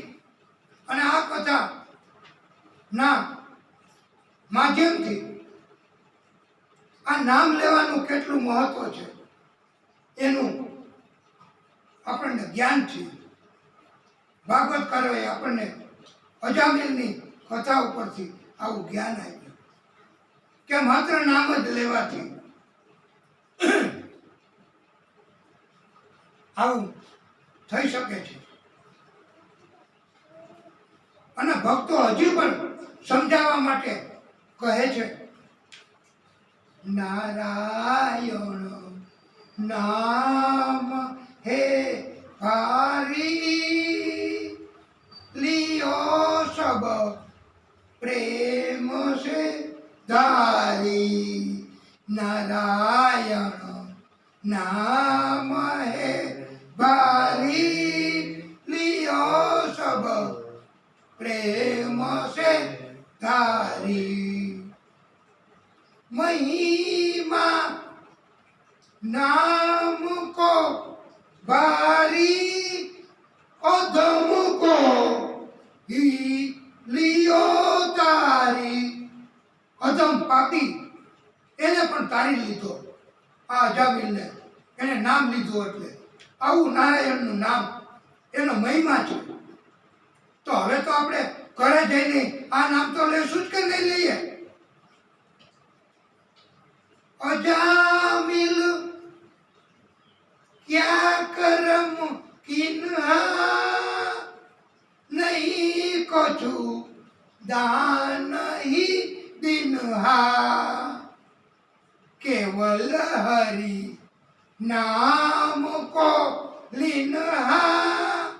અને આ કથા ના માધ્યમથી આ નામ લેવાનું કેટલું મહત્વ છે એનું આપણને જ્ઞાન છે. ભાગવતકારોએ આપણને અજામિલની કથા ઉપરથી આવું જ્ઞાન આપ્યું કે માત્ર નામ જ લેવાથી આવું થઈ શકે છે. અને ભક્તો હજી પણ સમજાવવા માટે કહે છે નારાયણ નામ હે હારી लियो सब प्रेम से धारी नारायण नाम है भारी लियो सब प्रेम से धारी ભારી અધમ કો હી લિયો તારી. અધમ પાપી એને પણ તારી લીધો. આ અજામિલને એને નામ લીધું એટલે આવું નારાયણનું નામ એનો મહિમા છે. તો હવે તો આપણે ઘરે જઈને આ નામ તો લેશું જ કે નહીં લઈએ? અજામિલ ક્યા કરમ કિન્હા નહીં કછુ દાન હી દિનહા કેવલ હરી નામ કો લીનહા.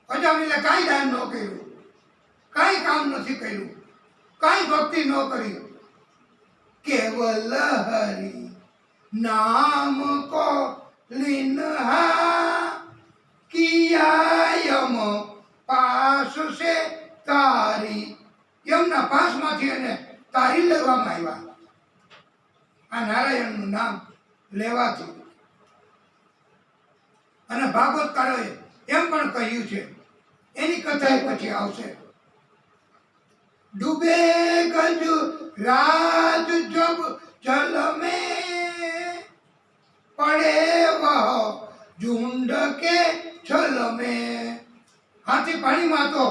અજામિલે કાંઈ દાન ન કર્યું, કાંઈ કામ નથી કર્યું, કાંઈ ભક્તિ ન કરી. કેવલ હરી નામ કો લીનહા કિયા યમ પાસ સે તારી. યમના પાસમાંથી એને તારી લેવામાં આવ્યા આ નારાયણનું નામ લેવાથી. અને ભાગવતકારોએ એમ પણ કહ્યું છે, એની કથા પછી આવશે. ડૂબે ગજ રાજ જબ જલ में પડે વહ ઝુંડ કે છલ में. હાથી પાણીમાં તો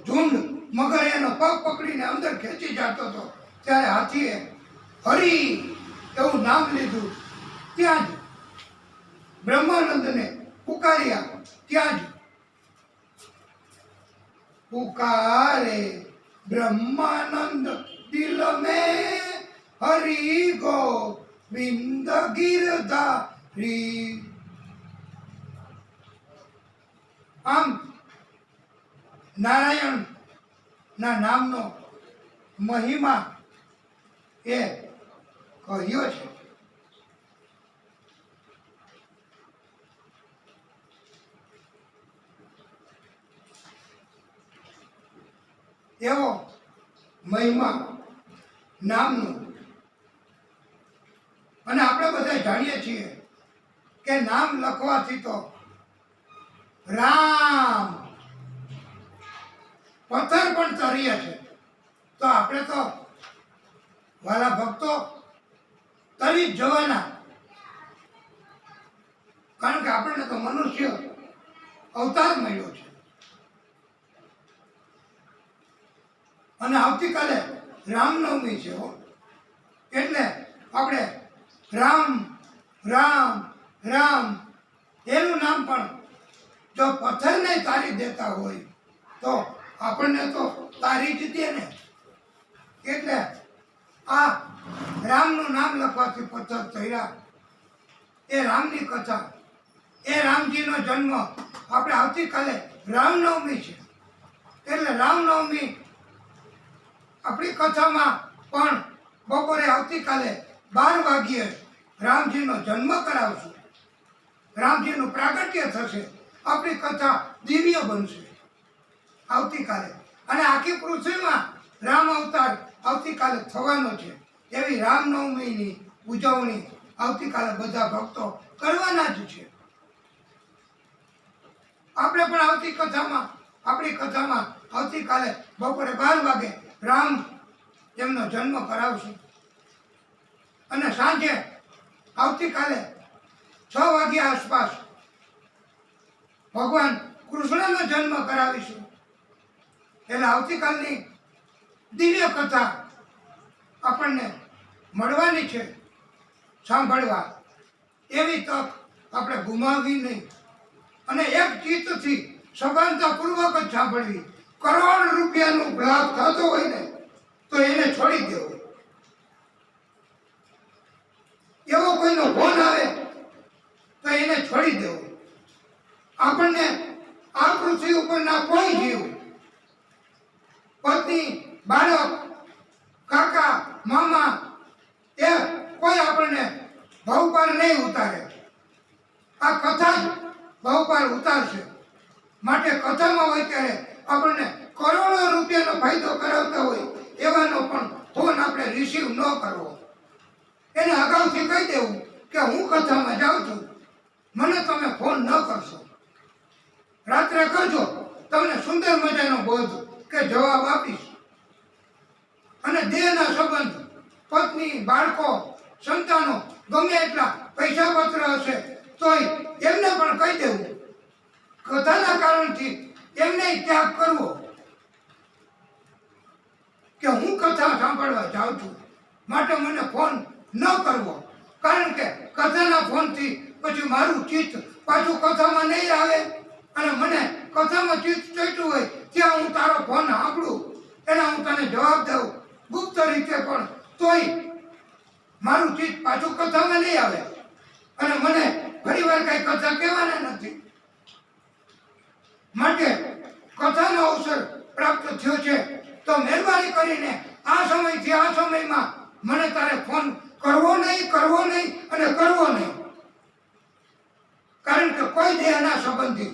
ઝુંડ મગર એનો પગ પકડીને અંદર ખેંચી જતો હતો, ત્યારે હાથીએ હરી એવું નામ લીધું. ત્યાં જ બ્રહ્માનંદને પુકાર્યા. ત્યાં જ પુકારે બ્રહ્માનંદ દિલ में હરી ગોવિંદ ગિરધારી. આમ નારાયણ ના નામનો મહિમા એ કહ્યો છે. એવો મહિમા નામનો. અને આપણે બધા જાણીએ છીએ કે નામ લખવાથી તો રામ પથ્થર પણ તરીએ છે. તો આપણે તો વાલા ભક્તો તરી જ જવાના, કારણ કે આપણને તો મનુષ્ય અવતાર મળ્યો છે. અને આવતીકાલે રામનવમી છે, એટલે આપણે રામ રામ રામ એનું નામ પણ જો પથ્થરને તારી દેતા હોય તો આપણને તો તારી જ દે ને. એટલે આ રામનું નામ લખવાથી પથ્થર થયા. એ રામની કથા, એ રામજીનો જન્મ. આપણે આવતીકાલે રામનવમી છે, એટલે રામનવમી આપણી કથામાં પણ બપોરે આવતીકાલે 12 વાગ્યે રામજીનો જન્મ કરાવશું. રામજીનું પ્રાગટ્ય થશે, આપણી કથા દિવ્ય બનશે આવતીકાલે. અને આખી પૃથ્વીમાં રામ અવતાર આવતીકાલે થવાનો છે. એવી રામનવમીની ઉજવણી આવતીકાલે બધા ભક્તો કરવાના જ છે. આપણે પણ આપણી કથામાં આવતીકાલે બપોરે 12 વાગે રામ એમનો જન્મ કરાવશું. અને સાંજે આવતીકાલે 6 વાગ્યા આસપાસ ભગવાન કૃષ્ણનો જન્મ કરાવીશું. એટલે આવતીકાલની દિવ્ય કથા આપણને મળવાની છે સાંભળવા. એવી તક આપણે ગુમાવવી નહીં. અને એક ચિત્તથી સભાનતાપૂર્વક જ સાંભળવી. કરોડ રૂપિયાનો લાભ થતો હોય ને તો એને છોડી દેવો. એવો કોઈનો ફોન આવે તો એને છોડી દેવો. આપણને આ પૃથ્વી ઉપરના કોઈ જીવ, પત્ની, બાળક, કાકા, મામા, એ કોઈ આપણને ભવપાર નહીં ઉતારે. આ કથા જ ભવપાર ઉતારશે. માટે કથામાં હોય ત્યારે આપણને કરોડો રૂપિયાનો ફાયદો કરાવતા હોય એવાનો પણ ફોન આપણે રિસીવ ન કરવો. એને અગાઉથી કહી દેવું કે હું કથામાં જાઉં છું, બોધ કે જવાબ આપીશ. અને દેહના સંબંધ, પત્ની, બાળકો, સંતાનો, ગમે એટલા પૈસા પત્ર હશે તોય એમને પણ કહી દેવું. કથાના કારણથી એમને ત્યાગ કરવો કે હું કથા સાંભળવા જાઉં છું, માટે મને ફોન ન કરવો. કારણ કે કથાના ફોનથી પછી મારું ચિત્ત પાછું કથામાં નહીં આવે અને મને કથામાં ચિત્ત ચોટ્યું હોય ત્યાં હું તારો ફોન સાંભળું, એના હું તને જવાબ દઉં ગુપ્ત રીતે પણ, તોય મારું ચિત્ત પાછું કથામાં નહીં આવે અને મને ફરીવાર કઈ કથા કહેવાના નથી. માટે કથાનો અવસર પ્રાપ્ત થયો છે તો મહેરબાની કરીને આ સમયથી આ સમયમાં મને તારે ફોન કરવો નહીં અને કરવો નહીં. કારણ કે કોઈ દેહના સંબંધી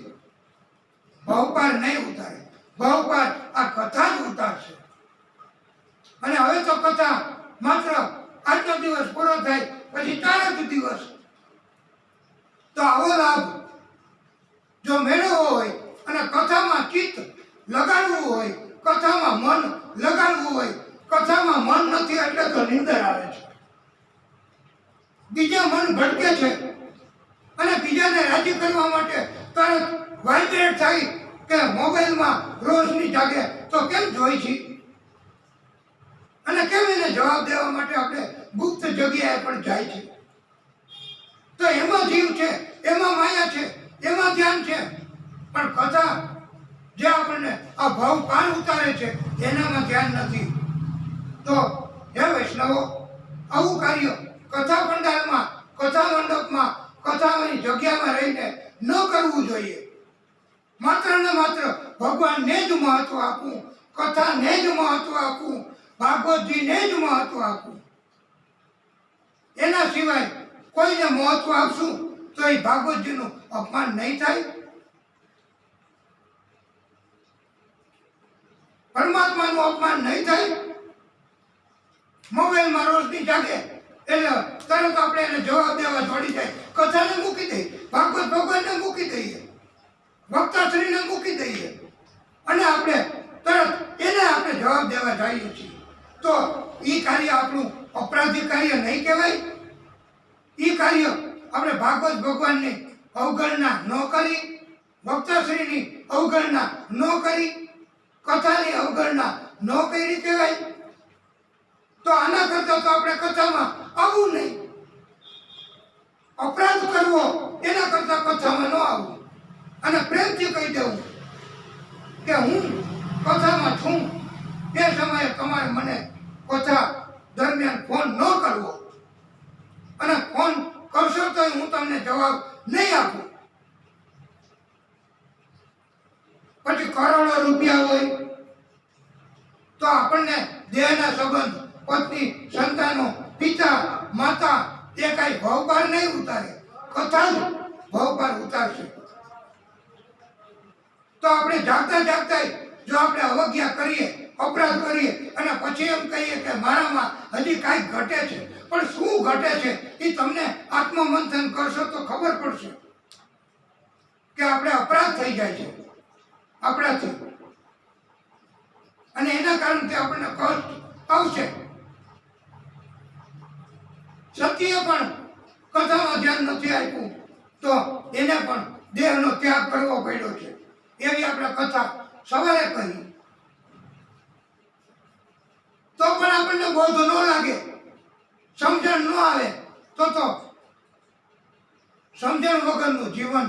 ભવપાર નહીં ઉતારે, ભવપાર આ કથા જ ઉતારશે. અને હવે તો કથા માત્ર આજનો દિવસ પૂરો થાય પછી 4 જ દિવસ. તો આવો લાભ જો મેળવવો હોય અને કથામાં ચિત્ત લગાડવું હોય, કથામાં મન લગાડવું હોય, કથામાં મન નથી એટલે તો નિંદર આવે છે, બીજા મન ભટકે છે અને બીજાને રાજી કરવા માટે તરત વાઇબ્રેટ થાય કે મોબાઈલમાં રોશની જાગે તો કેમ જોઈ છે અને કેમ એને જવાબ દેવા માટે આપણે ગુપ્ત જગ્યાએ પણ જાય છે. તો એમાં જીવ છે, એમાં માયા છે, એમાં ધ્યાન છે, પણ કથા જે આપણને આ ભાવ પાર ઉતારે છે એનામાં ધ્યાન નથી. તો હે વૈષ્ણવો, આવું કાર્ય કથા પંડાલમાં, કથા મંડપમાં, કથાની જગ્યામાં રહીને ન કરવું જોઈએ. માત્ર ને માત્ર ભગવાનને જ મહત્વ આપવું, કથાને જ મહત્વ આપવું, ભાગવતજીને જ મહત્વ આપવું. એના સિવાય કોઈને મહત્વ આપશું તો એ ભાગવતજીનું અપમાન નહીં થાય, પરમાત્માનું અપમાન નહીં થાય. મોબાઈલમાં રોશની જાગે એટલે તરત આપણે એને જવાબ દેવા જોડી જાય, કથાને મૂકી દઈએ, ભાગવત ભગવાનને મૂકી દઈએ, વક્તાશ્રીને મૂકી દઈએ અને આપણે તરત એને આપણે જવાબ દેવા જઈએ છીએ. તો એ કાર્ય આપણું અપરાધી કાર્ય નહીં કહેવાય. એ કાર્ય આપણે ભાગવત ભગવાનની અવગણના ન કરી, વક્તાશ્રીની અવગણના ન કરી, કથાની અવગણના ન કરી કહેવાય. તો આના કરતા તો આપણે કથામાં આવવું નહીં. અપરાધ કરવો એના કરતા કથામાં ન આવવું અને પ્રેમથી કહી દેવું કે હું કથામાં છું, એ સમયે તમારે મને કથા દરમિયાન ફોન ન કરવો અને ફોન કરશો તો હું તમને જવાબ નહીં આપું. પછી કરોડો રૂપિયા હોય તો આપણને દેહના સંબંધ, પત્ની, સંતાનો, પિતા, માતા એ કઈ ભવપાર નહીં ઉતારે, કથા જ ભવપાર ઉતારશે. તો આપણે જાગતા જાગતા જો આપણે અવજ્ઞા કરીએ, અપરાધ કરીએ અને પછી એમ કહીએ કે મારામાં હજી કાંઈક ઘટે છે, પણ શું ઘટે છે એ તમને આત્મમંથન કરશો તો ખબર પડશે કે આપણે અપરાધ થઈ જાય છે આપણાથી અને એના કારણથી આપણને કષ્ટ આવશે. સત્ય પણ કથામાં ધ્યાન નથી આપ્યું તો એને પણ દેહનો ત્યાગ કરવો પડ્યો છે. એવી આપણે કથા સવારે કહી તો પણ આપણને બોધ ન લાગે, સમજણ ન આવે તો સમજણ વગરનું જીવન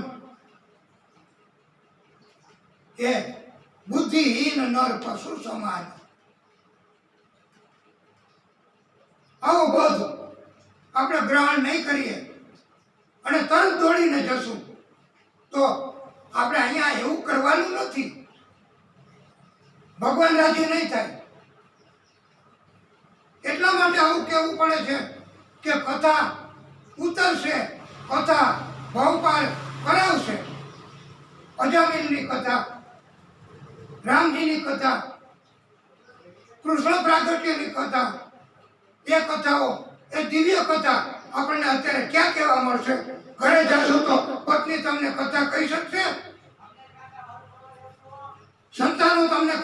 એ બુદ્ધિહીન નર પશુ સમાન. આવો બોધ આપણે ગ્રહણ નહીં કરીએ અને તરત દોડીને જશું તો આપણે અહીંયા એવું કરવાનું નથી, ભગવાન રાજી નહીં થાય. એટલા માટે આવું કહેવું પડે છે કે કથા ઉતરશે, કથા ભવપાર કરાવશે. અજામિલની કથા, રામજીની કથા, કૃષ્ણ પ્રાગટ્યની કથા, એ કથાઓ, એ દિવ્ય કથા આપણને અત્યારે ક્યાં કહેવા મળશે? ઘરે જશો તો પત્ની તમને કથા કહી શકશે, સંતાનો તમને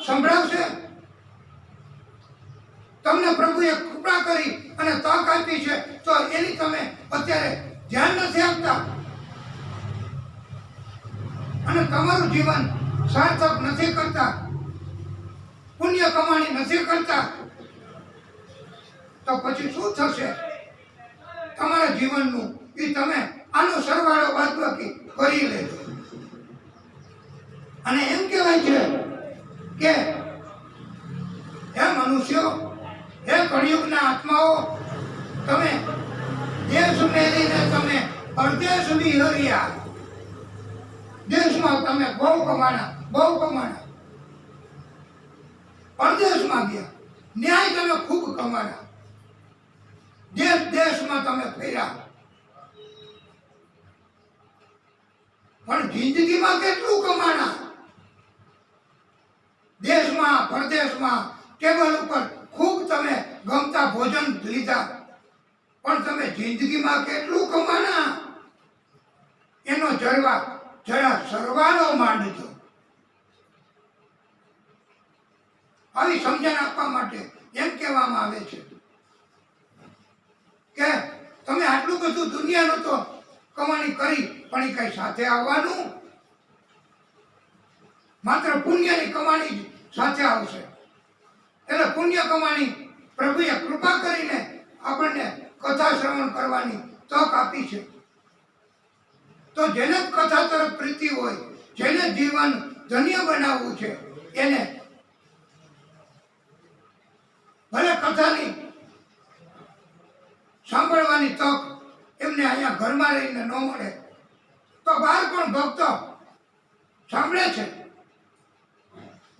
સંભળાવશે? તમને પ્રભુએ કૃપા કરી અને તક આપી છે, તો એની તમે અત્યારે ધ્યાન નથી આપતા અને તમારું જીવન સાર્થક નથી કરતા, પુણ્ય કમાણી નથી કરતા, તો પછી શું થશે તમારા જીવનનું? એ તમે આનો સરવાળો બાદબાકી કરી લેજો. અને એમ કહેવાય છે કે હે મનુષ્યો, હે કળિયુગના આત્માઓ, તમે દેશ મેળીને તમે પરદેશ વિહર્યા. દેશમાં તમે બહુ કમાણા, પરદેશમાં ગયા, ન્યાય તમે ખૂબ કમાણા, દેશમાં તમે ફર્યા, પણ જિંદગીમાં કેટલું કમાણા? દેશમાં પરદેશમાં ટેબલ ઉપર ખૂબ તમે ગમતા ભોજન લીધા, પણ તમે જિંદગીમાં કેટલું કમાણા? એનો જરા સરવાળો માંડજો. આવી સમજણ આપવા માટે એમ કહેવામાં આવે છે કે તમે આટલું બધું દુનિયાનું તો કમાણી કરી, પણ એ કઈ સાથે આવવાનું? માત્ર પુણ્યની કમાણી જ સાથે આવશે. એટલે પુણ્ય કમાણી પ્રભુએ કૃપા કરીને આપણને કથા શ્રવણ કરવાની તક આપી છે. તો જેને કથા તરફ પ્રીતિ હોય, જેને જીવન ધન્ય બનાવવું છે, એને ભલે કથાની સાંભળવાની તક એમને અહીંયા ઘરમાં રહીને ન મળે, તો બહાર પણ ભક્તો સાંભળે છે.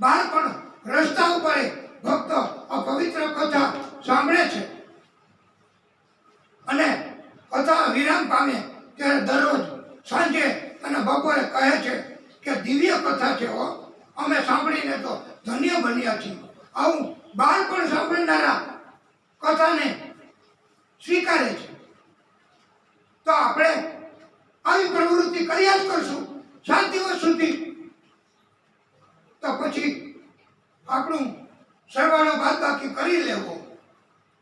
બહાર પણ રસ્તા ઉપર ભક્તો આ પવિત્ર કથા સાંભળે છે. અને કથા વિરામ પામે ત્યારે દરરોજ સાંજે અને બપોરે કહે છે કે દિવ્ય કથા છે હો, અમે સાંભળીને તો ધન્ય બન્યા છીએ. આવું બહાર પણ સાંભળનારા કથાને સ્વીકારે છે. તો આપણે આવી પ્રવૃત્તિ કર્યા જ કરશું 7 દિવસ સુધી, તો પછી આપણું સરવાળો બાદબાકી કરી લેવો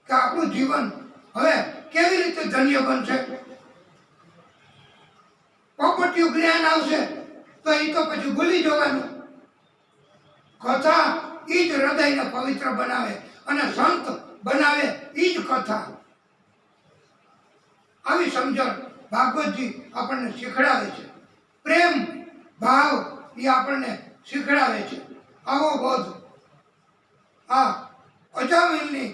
કે આપણું જીવન હવે કેવી રીતે ધન્ય બનશે. પોપટિયું જ્ઞાન આવશે તો એ તો પછી ભૂલી જવાનું. કથા એ જ હૃદયને પવિત્ર બનાવે અને સંત બનાવે, એ જ કથા. આવી સમજણ ભાગવતજી આપણને શીખડાવે છે. પ્રેમ ભાવ એ આપણને શીખડાવે છે. આવો બોધ આ અજામિલની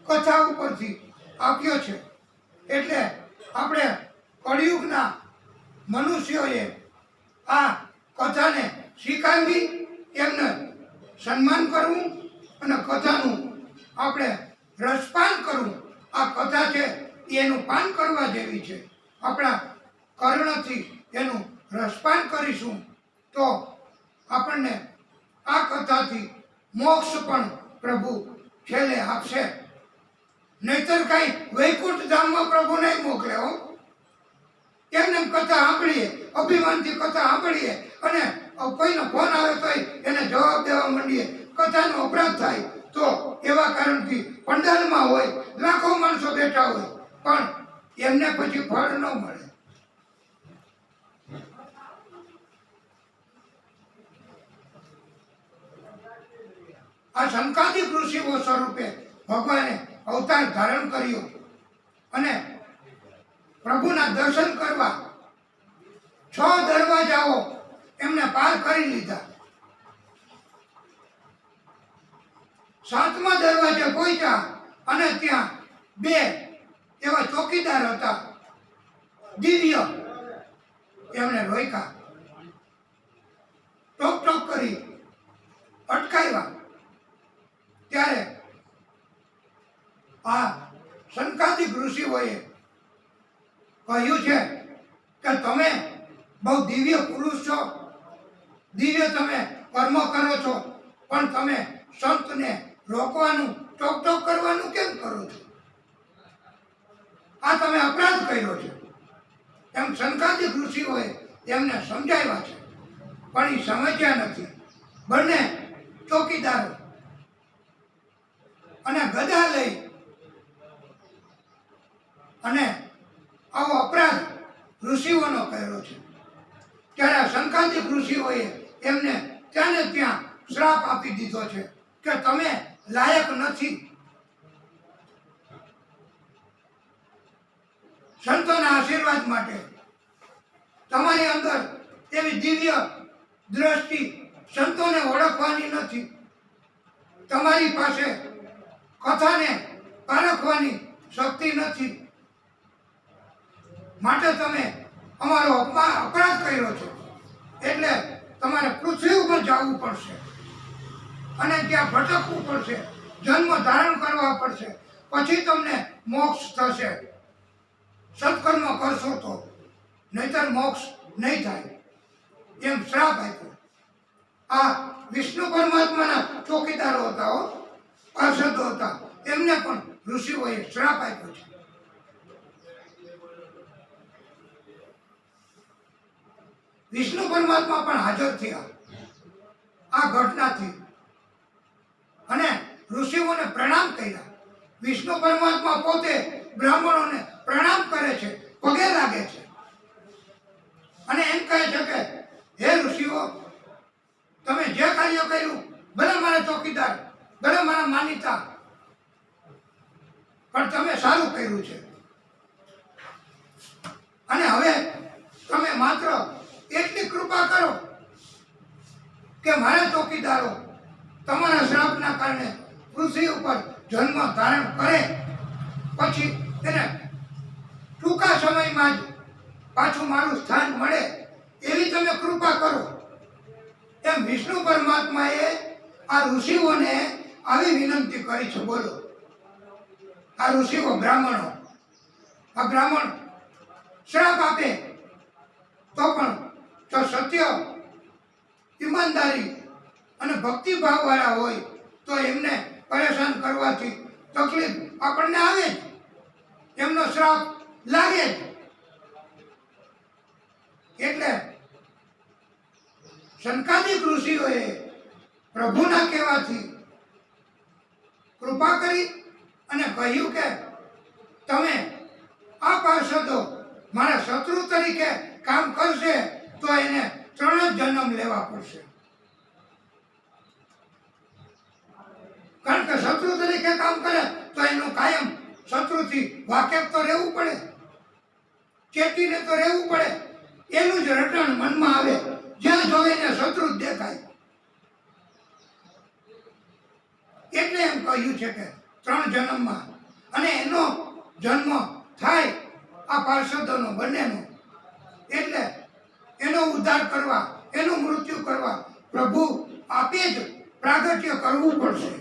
કથા ઉપરથી આપ્યો છે. એટલે આપણે કળિયુગના મનુષ્યોએ આ કથાને સ્વીકારવી, એમને સન્માન કરવું અને કથાનું આપણે રસપાન કરવું. આ કથા છે એનું પાન કરવા જેવી છે. આપણા કર્ણથી એનું રસપાન કરીશું તો આપણને આ કથાથી મોક્ષ પણ પ્રભુ છેલ્લે આપશે. નહીતર કઈ વૈકુંઠ ધામમાં પ્રભુ નહીં મોકલે હો. એમને કથા સાંભળીએ, અભિમાનથી કથા સાંભળીએ અને કોઈનો ફોન આવે તો એને જવાબ દેવા માંડીએ, કથાનો અપરાધ થાય. તો એવા કારણથી પંડાલમાં હોય, લાખો માણસો બેઠા હોય, પણ એમને પછી ફળ ન મળે. આ સંકાદિક ઋષિઓ સ્વરૂપે ભગવાને અવતાર ધારણ કર્યો અને પ્રભુના દર્શન કરવા 6 દરવાજાઓ એમને પાર કરી લીધા. 7મા દરવાજે પહોંચ્યા અને ત્યાં 2 એવા ચોકીદાર હતા, દિવ્ય. એમણે રોક્યા, ટોક ટોક કરી અટકાવ્યા. ત્યારે આ સંકાદિક ઋષિઓએ કહ્યું છે કે તમે બહુ દિવ્ય પુરુષ છો, દિવ્ય તમે કર્મ કરો છો, પણ તમે સંતને રોકવાનું, ટોક ટોક કરવાનું કેમ કરો છો? આ તમે અપરાધ કર્યો છે. એમ સંકાદિક ઋષિઓએ એમને સમજાવ્યા છે, પણ એ સમજ્યા નથી. બંને ચોકીદારો અને ગદા લઈ અને આવો અપરાધ ઋષિઓનો કર્યો છે. ત્યારે આ શંકાદિક ઋષિઓએ એમને ત્યાં ને ત્યાં શ્રાપ આપી દીધો છે કે તમે લાયક નથી. સંતોના આશીર્વાદ માટે તમારી અંદર એવી દિવ્ય દ્રષ્ટિ સંતોને ઓળખવાની નથી. તમારી પાસે કથાને પારખવાની શક્તિ નથી. માટે તમે અમારો અપરાધ કર્યો છે, એટલે તમારે પૃથ્વી ઉપર જવું પડશે અને ત્યાં ભટકવું પડશે, જન્મ ધારણ કરવા પડશે, પછી તમને મોક્ષ થશે. સત્કર્મ કરશો તો, નહીતર મોક્ષ નહીં થાય, એમ શ્રાપ આપ્યો. આ વિષ્ણુ પરમાત્માના ચોકીદારો હતા, પાર્ષદો હતા, એમને પણ ઋષિઓએ શ્રાપ આપ્યો છે. વિષ્ણુ પરમાત્મા પણ હાજર થયા આ ઘટનાથી અને ઋષિઓને પ્રણામ કર્યા. વિષ્ણુ પરમાત્મા પોતે બ્રાહ્મણોને પ્રણામ કરે છે, પગે લાગે છે અને એમ કહે છે કે હે ઋષિઓ, તમે જે કાર્ય કર્યું, ભલે મારા ચોકીદાર, ભલે મારા માનીતા, પણ તમે સારું કર્યું છે. અને હવે તમે માત્ર એટલી કૃપા કરો કે મારા ચોકીદારો તમારા શ્રાપના કારણે પૃથ્વી ઉપર જન્મ ધારણ કરે, પછી એને ટૂંકા સમયમાં જ પાછું મારું સ્થાન મળે, એવી તમે કૃપા કરો. એમ વિષ્ણુ પરમાત્માએ આ ઋષિઓને આવી વિનંતી કરી છે. બોલો, આ ઋષિઓ બ્રાહ્મણો, આ બ્રાહ્મણ શ્રાપ આપે તો પણ જો સત્ય, ઈમાનદારી અને ભક્તિભાવ વાળા હોય તો એમને પરેશાન કરવાથી તકલીફ આપણને આવે જ, એમનો શ્રાપ લાગે જ. એટલે શંકાદિક ઋષિઓએ પ્રભુના કહેવાથી કૃપા કરી અને કહ્યું કે તમે આ પાર્ષદો મારા શત્રુ તરીકે કામ કરશે તો એને 3 જન્મ લેવા પડશે. કારણ કે શત્રુ તરીકે કામ કરે તો એનું કાયમ શત્રુથી વાકેફ તો રહેવું પડે, ચેતીને તો રહેવું પડે. એનું જ રટણ મનમાં આવે, જ્યાં જોવે ને શત્રુ જ દેખાય. એટલે એમ કહ્યું છે કે 3 જન્મમાં, અને એનો જન્મ થાય આ પાર્ષદોનો બંનેનો, એટલે એનો ઉદ્ધાર કરવા, એનું મૃત્યુ કરવા પ્રભુ આપે જ પ્રાગટ્ય કરવું પડશે.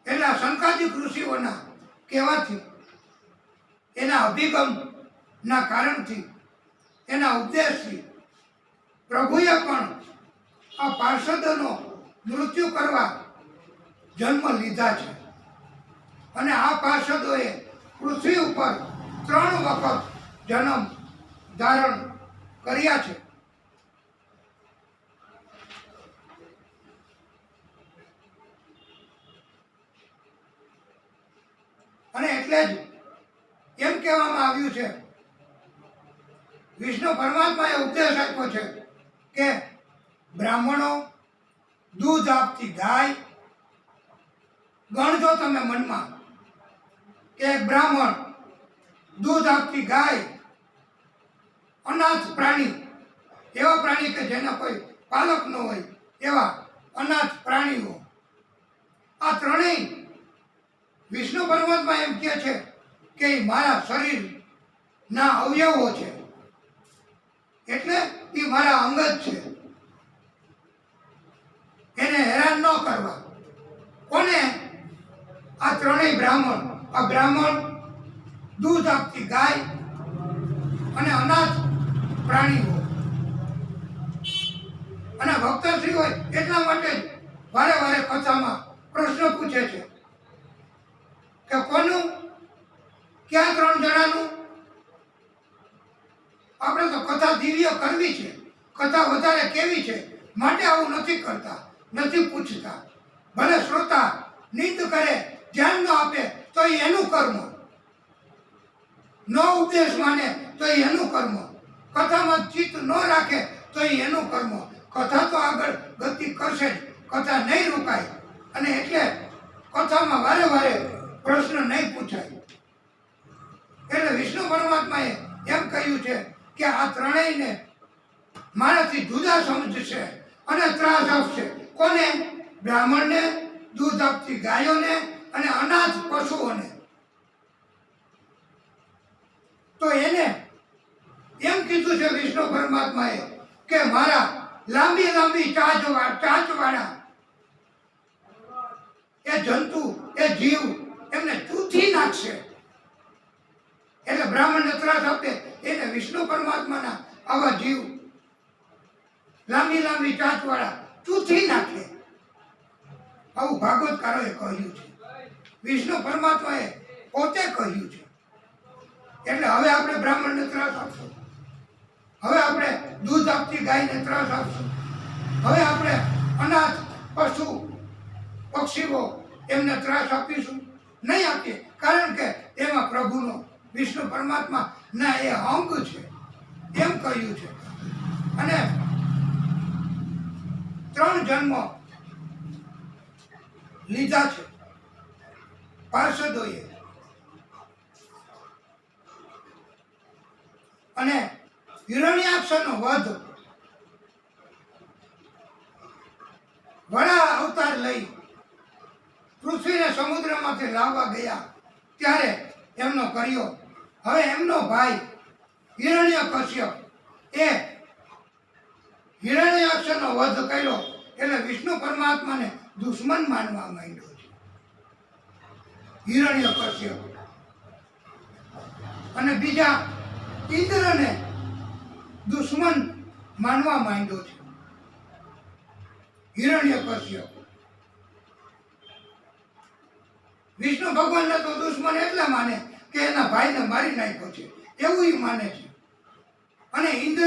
એટલે શંકાદિક ઋષિઓના કહેવાથી, એના અભિગમના કારણથી, એના ઉપદેશથી પ્રભુએ પણ આ પાર્ષદોનો મૃત્યુ કરવા જન્મ લીધા છે. અને આ પાર્ષદોએ પૃથ્વી ઉપર 3 વખત જન્મ ધારણ કર્યા છે. અને એટલે જ એમ કહેવામાં આવ્યું છે, વિષ્ણુ પરમાત્માએ ઉપદેશ આપ્યો છે કે બ્રાહ્મણો દૂધ આપતી ગાય, ગણજો તમે મનમાં કે બ્રાહ્મણ, દૂધ આપતી ગાય, અનાથ પ્રાણી, એવા પ્રાણી કે જેના કોઈ પાલક ન હોય એવા અનાથ પ્રાણીઓ, આ ત્રણેય વિષ્ણુ પરમાત્મા એમ કહે છે કે એ મારા શરીરના અવયવો છે, એટલે એ મારા અંગ જ છે. એને હેરાન ન કરવા. કોને? આ ત્રણેય બ્રાહ્મણ. આ બ્રાહ્મણ, દૂધ આપતી ગાય અને અનાથ પ્રાણીઓ. અને ભક્તશ્રી હોય એટલા માટે જ વારે વારે કથામાં પ્રશ્ન પૂછે છે કે કોનું, ક્યાં 3 જણાનું? આપણે તો કથા દિવ્ય કરવી છે, કથા વધારે કેવી છે, માટે આવું નથી કરતા, નથી પૂછતા. ભલે શ્રોતા નિંદ કરે, ધ્યાન ન આપે તો એ એનું કર્મ, નો ઉપદેશ માને તો એ એનું કર્મ, કથામાં ચિત્ત ન રાખે તો એ એનું કર્મ. કથા તો આગળ ગતિ કરશે જ, કથા નહીં રોકાય. અને એટલે કથામાં વારે વારે પ્રશ્ન નહીં પૂછાય. એટલે વિષ્ણુ પરમાત્માએ એમ કહ્યું છે કે આ ત્રણેયને મારાથી જુદા સમજશે અને ત્રાસ આપશે. કોને? બ્રાહ્મણને, દૂધ આપતી ગાયોને અને અનાથ પશુઓને. તો એને એમ કીધું છે વિષ્ણુ પરમાત્માએ કે મારા લાંબી લાંબી ચાંચવાળા એ જંતુ, એ જીવ એમને ચૂથી નાખશે. એટલે બ્રાહ્મણને ત્રાસ આપે એને વિષ્ણુ પરમાત્માના આવા જીવ લાંબી લાંબી ચાંચવાળા ચૂથી નાખે. આવું ભાગવતકારોએ કહ્યું છે, વિષ્ણુ પરમાત્માએ પોતે કહ્યું છે. એટલે હવે આપણે બ્રાહ્મણને ત્રાસ આપશું, હવે આપણે દૂધ આપતી ગાયને ત્રાસ આપશું, હવે આપણે અનાથ પશુ પક્ષીઓ એમને ત્રાસ આપીશું? નહીં આપીએ. કારણ કે એમાં પ્રભુનો, વિષ્ણુ પરમાત્મા ના એ અંગ છે, એમ કહ્યું છે. અને 3 જન્મ લીધા છે પાર્ષદોએ. અને હિરણ્યાક્ષનો વધ વડા અવતાર લઈ પૃથ્વીને સમુદ્રમાંથી લાવવા ગયા ત્યારે એમનો કર્યો. હવે એમનો ભાઈ હિરણ્યકશ્યપ એ હિરણ્યાક્ષનો વધ કર્યો એટલે વિષ્ણુ પરમાત્માને દુશ્મન માનવા માંડ્યો છે હિરણ્યકશ્યપ. અને બીજા ઇન્દ્રને દુશ્મન માનવા માંડ્યો છે હિરણ્યકશ્યપ. વિષ્ણુ ભગવાનને તો દુશ્મન એટલે માને કે એના ભાઈને મારી નાખ્યો છે, એવું ઈ માને છે. અને ઇન્દ્ર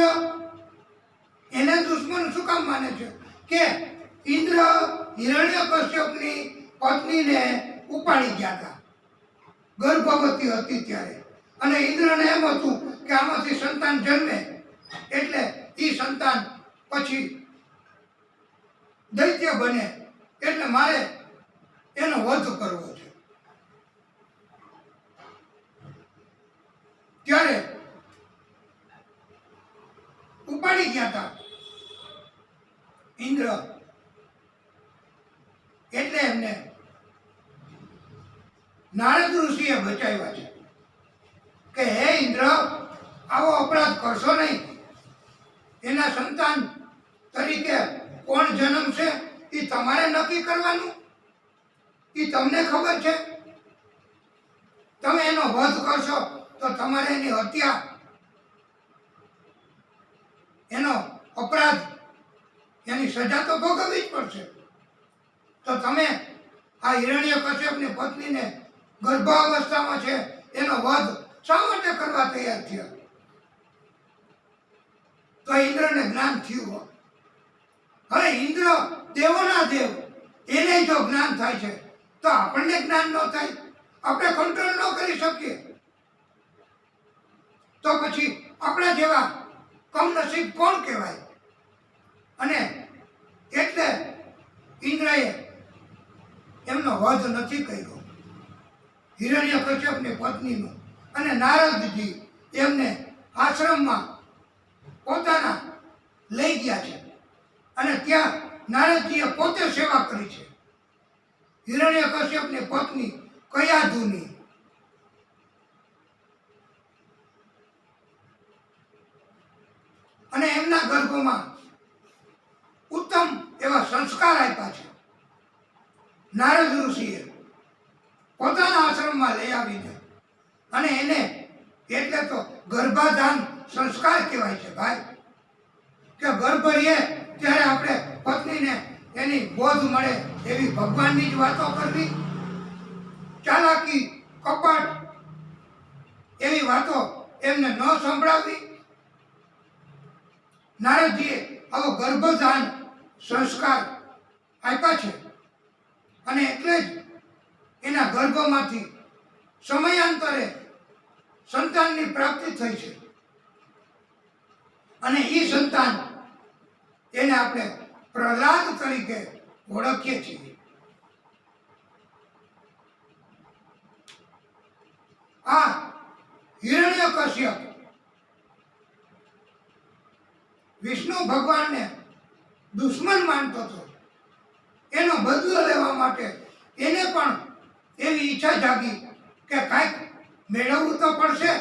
એને દુશ્મન શું કામ માને છે કે ઇન્દ્ર હિરણ્યકશ્યપની પત્નીને ઉપાડી ગયા હતા, ગર્ભવતી હતી ત્યારે. અને ઇન્દ્રને એમ હતું કે આમાંથી સંતાન જન્મે એટલે એ સંતાન પછી દૈત્ય બને, એટલે મારે એનો વધ કરવો છે. ત્યારે ઉપાડી ગયા હતા ઇન્દ્ર. એટલે એમને નારદ ઋષિએ બચાવ્યા છે કે હે ઇન્દ્ર, આવો અપરાધ કરશો નહીં. એના સંતાન તરીકે કોણ જન્મશે એ તમારે નક્કી કરવાનું, એ તમને ખબર છે. તમે એનો વધ કરશો તો તમારે એની હત્યા, એનો અપરાધ, એની સજા તો ભોગવવી જ પડશે. તો તમે આ હિરણ્યકશ્યપની પત્નીને ગર્ભાવસ્થામાં છે એનો વધ શા માટે કરવા તૈયાર થયા? તો ઇન્દ્રને જ્ઞાન થયું. હવે ઇન્દ્ર દેવોના દેવ, એને જો જ્ઞાન થાય છે તો આપણને જ્ઞાન ન થાય, આપણે કંટ્રોલ ન કરી શકીએ તો પછી આપણા જેવા કમનસીબ કોણ કહેવાય? અને એટલે ઇન્દ્રએ એમનો વધ નથી કર્યો હિરણ્યકશ્યપની પત્નીનો. અને નારદજી એમને આશ્રમમાં પોતાના લઈ ગયા છે અને ત્યાં નારદજીએ પોતે સેવા કરી છે હિરણ્યકશ્યપની પત્ની કયાધુની. અને એમના ગર્ભમાં ઉત્તમ એવા સંસ્કાર આપ્યા છે નારદ ઋષિએ પોતાના આશ્રમમાં લઈ આવીને. અને એને એટલે તો ગર્ભાધાન સંસ્કાર કહેવાય છે ભાઈ, કે ગર્ભ રહે ત્યારે આપણે પત્નીને એની બોધ મળે એવી ભગવાનની જ વાતો કરવી, ચાલાકી કપટ એવી વાતો એમને ન સંભળાવવી. નારદજીએ આવો ગર્ભધાન સંસ્કાર આપ્યા છે અને એટલે જ એના ગર્ભમાંથી સમયાંતરે સંતાનની પ્રાપ્તિ થઈ છે અને એ સંતાન એને આપણે પ્રહલાદ તરીકે ઓળખીએ છીએ. આ હિરણ્યકશ્યપ વિષ્ણુ ભગવાનને દુશ્મન માનતો હતો. એનો બદલો લેવા માટે એને પણ એવી ઈચ્છા જાગી કે કાંઈક મેળવવું તો પડશે.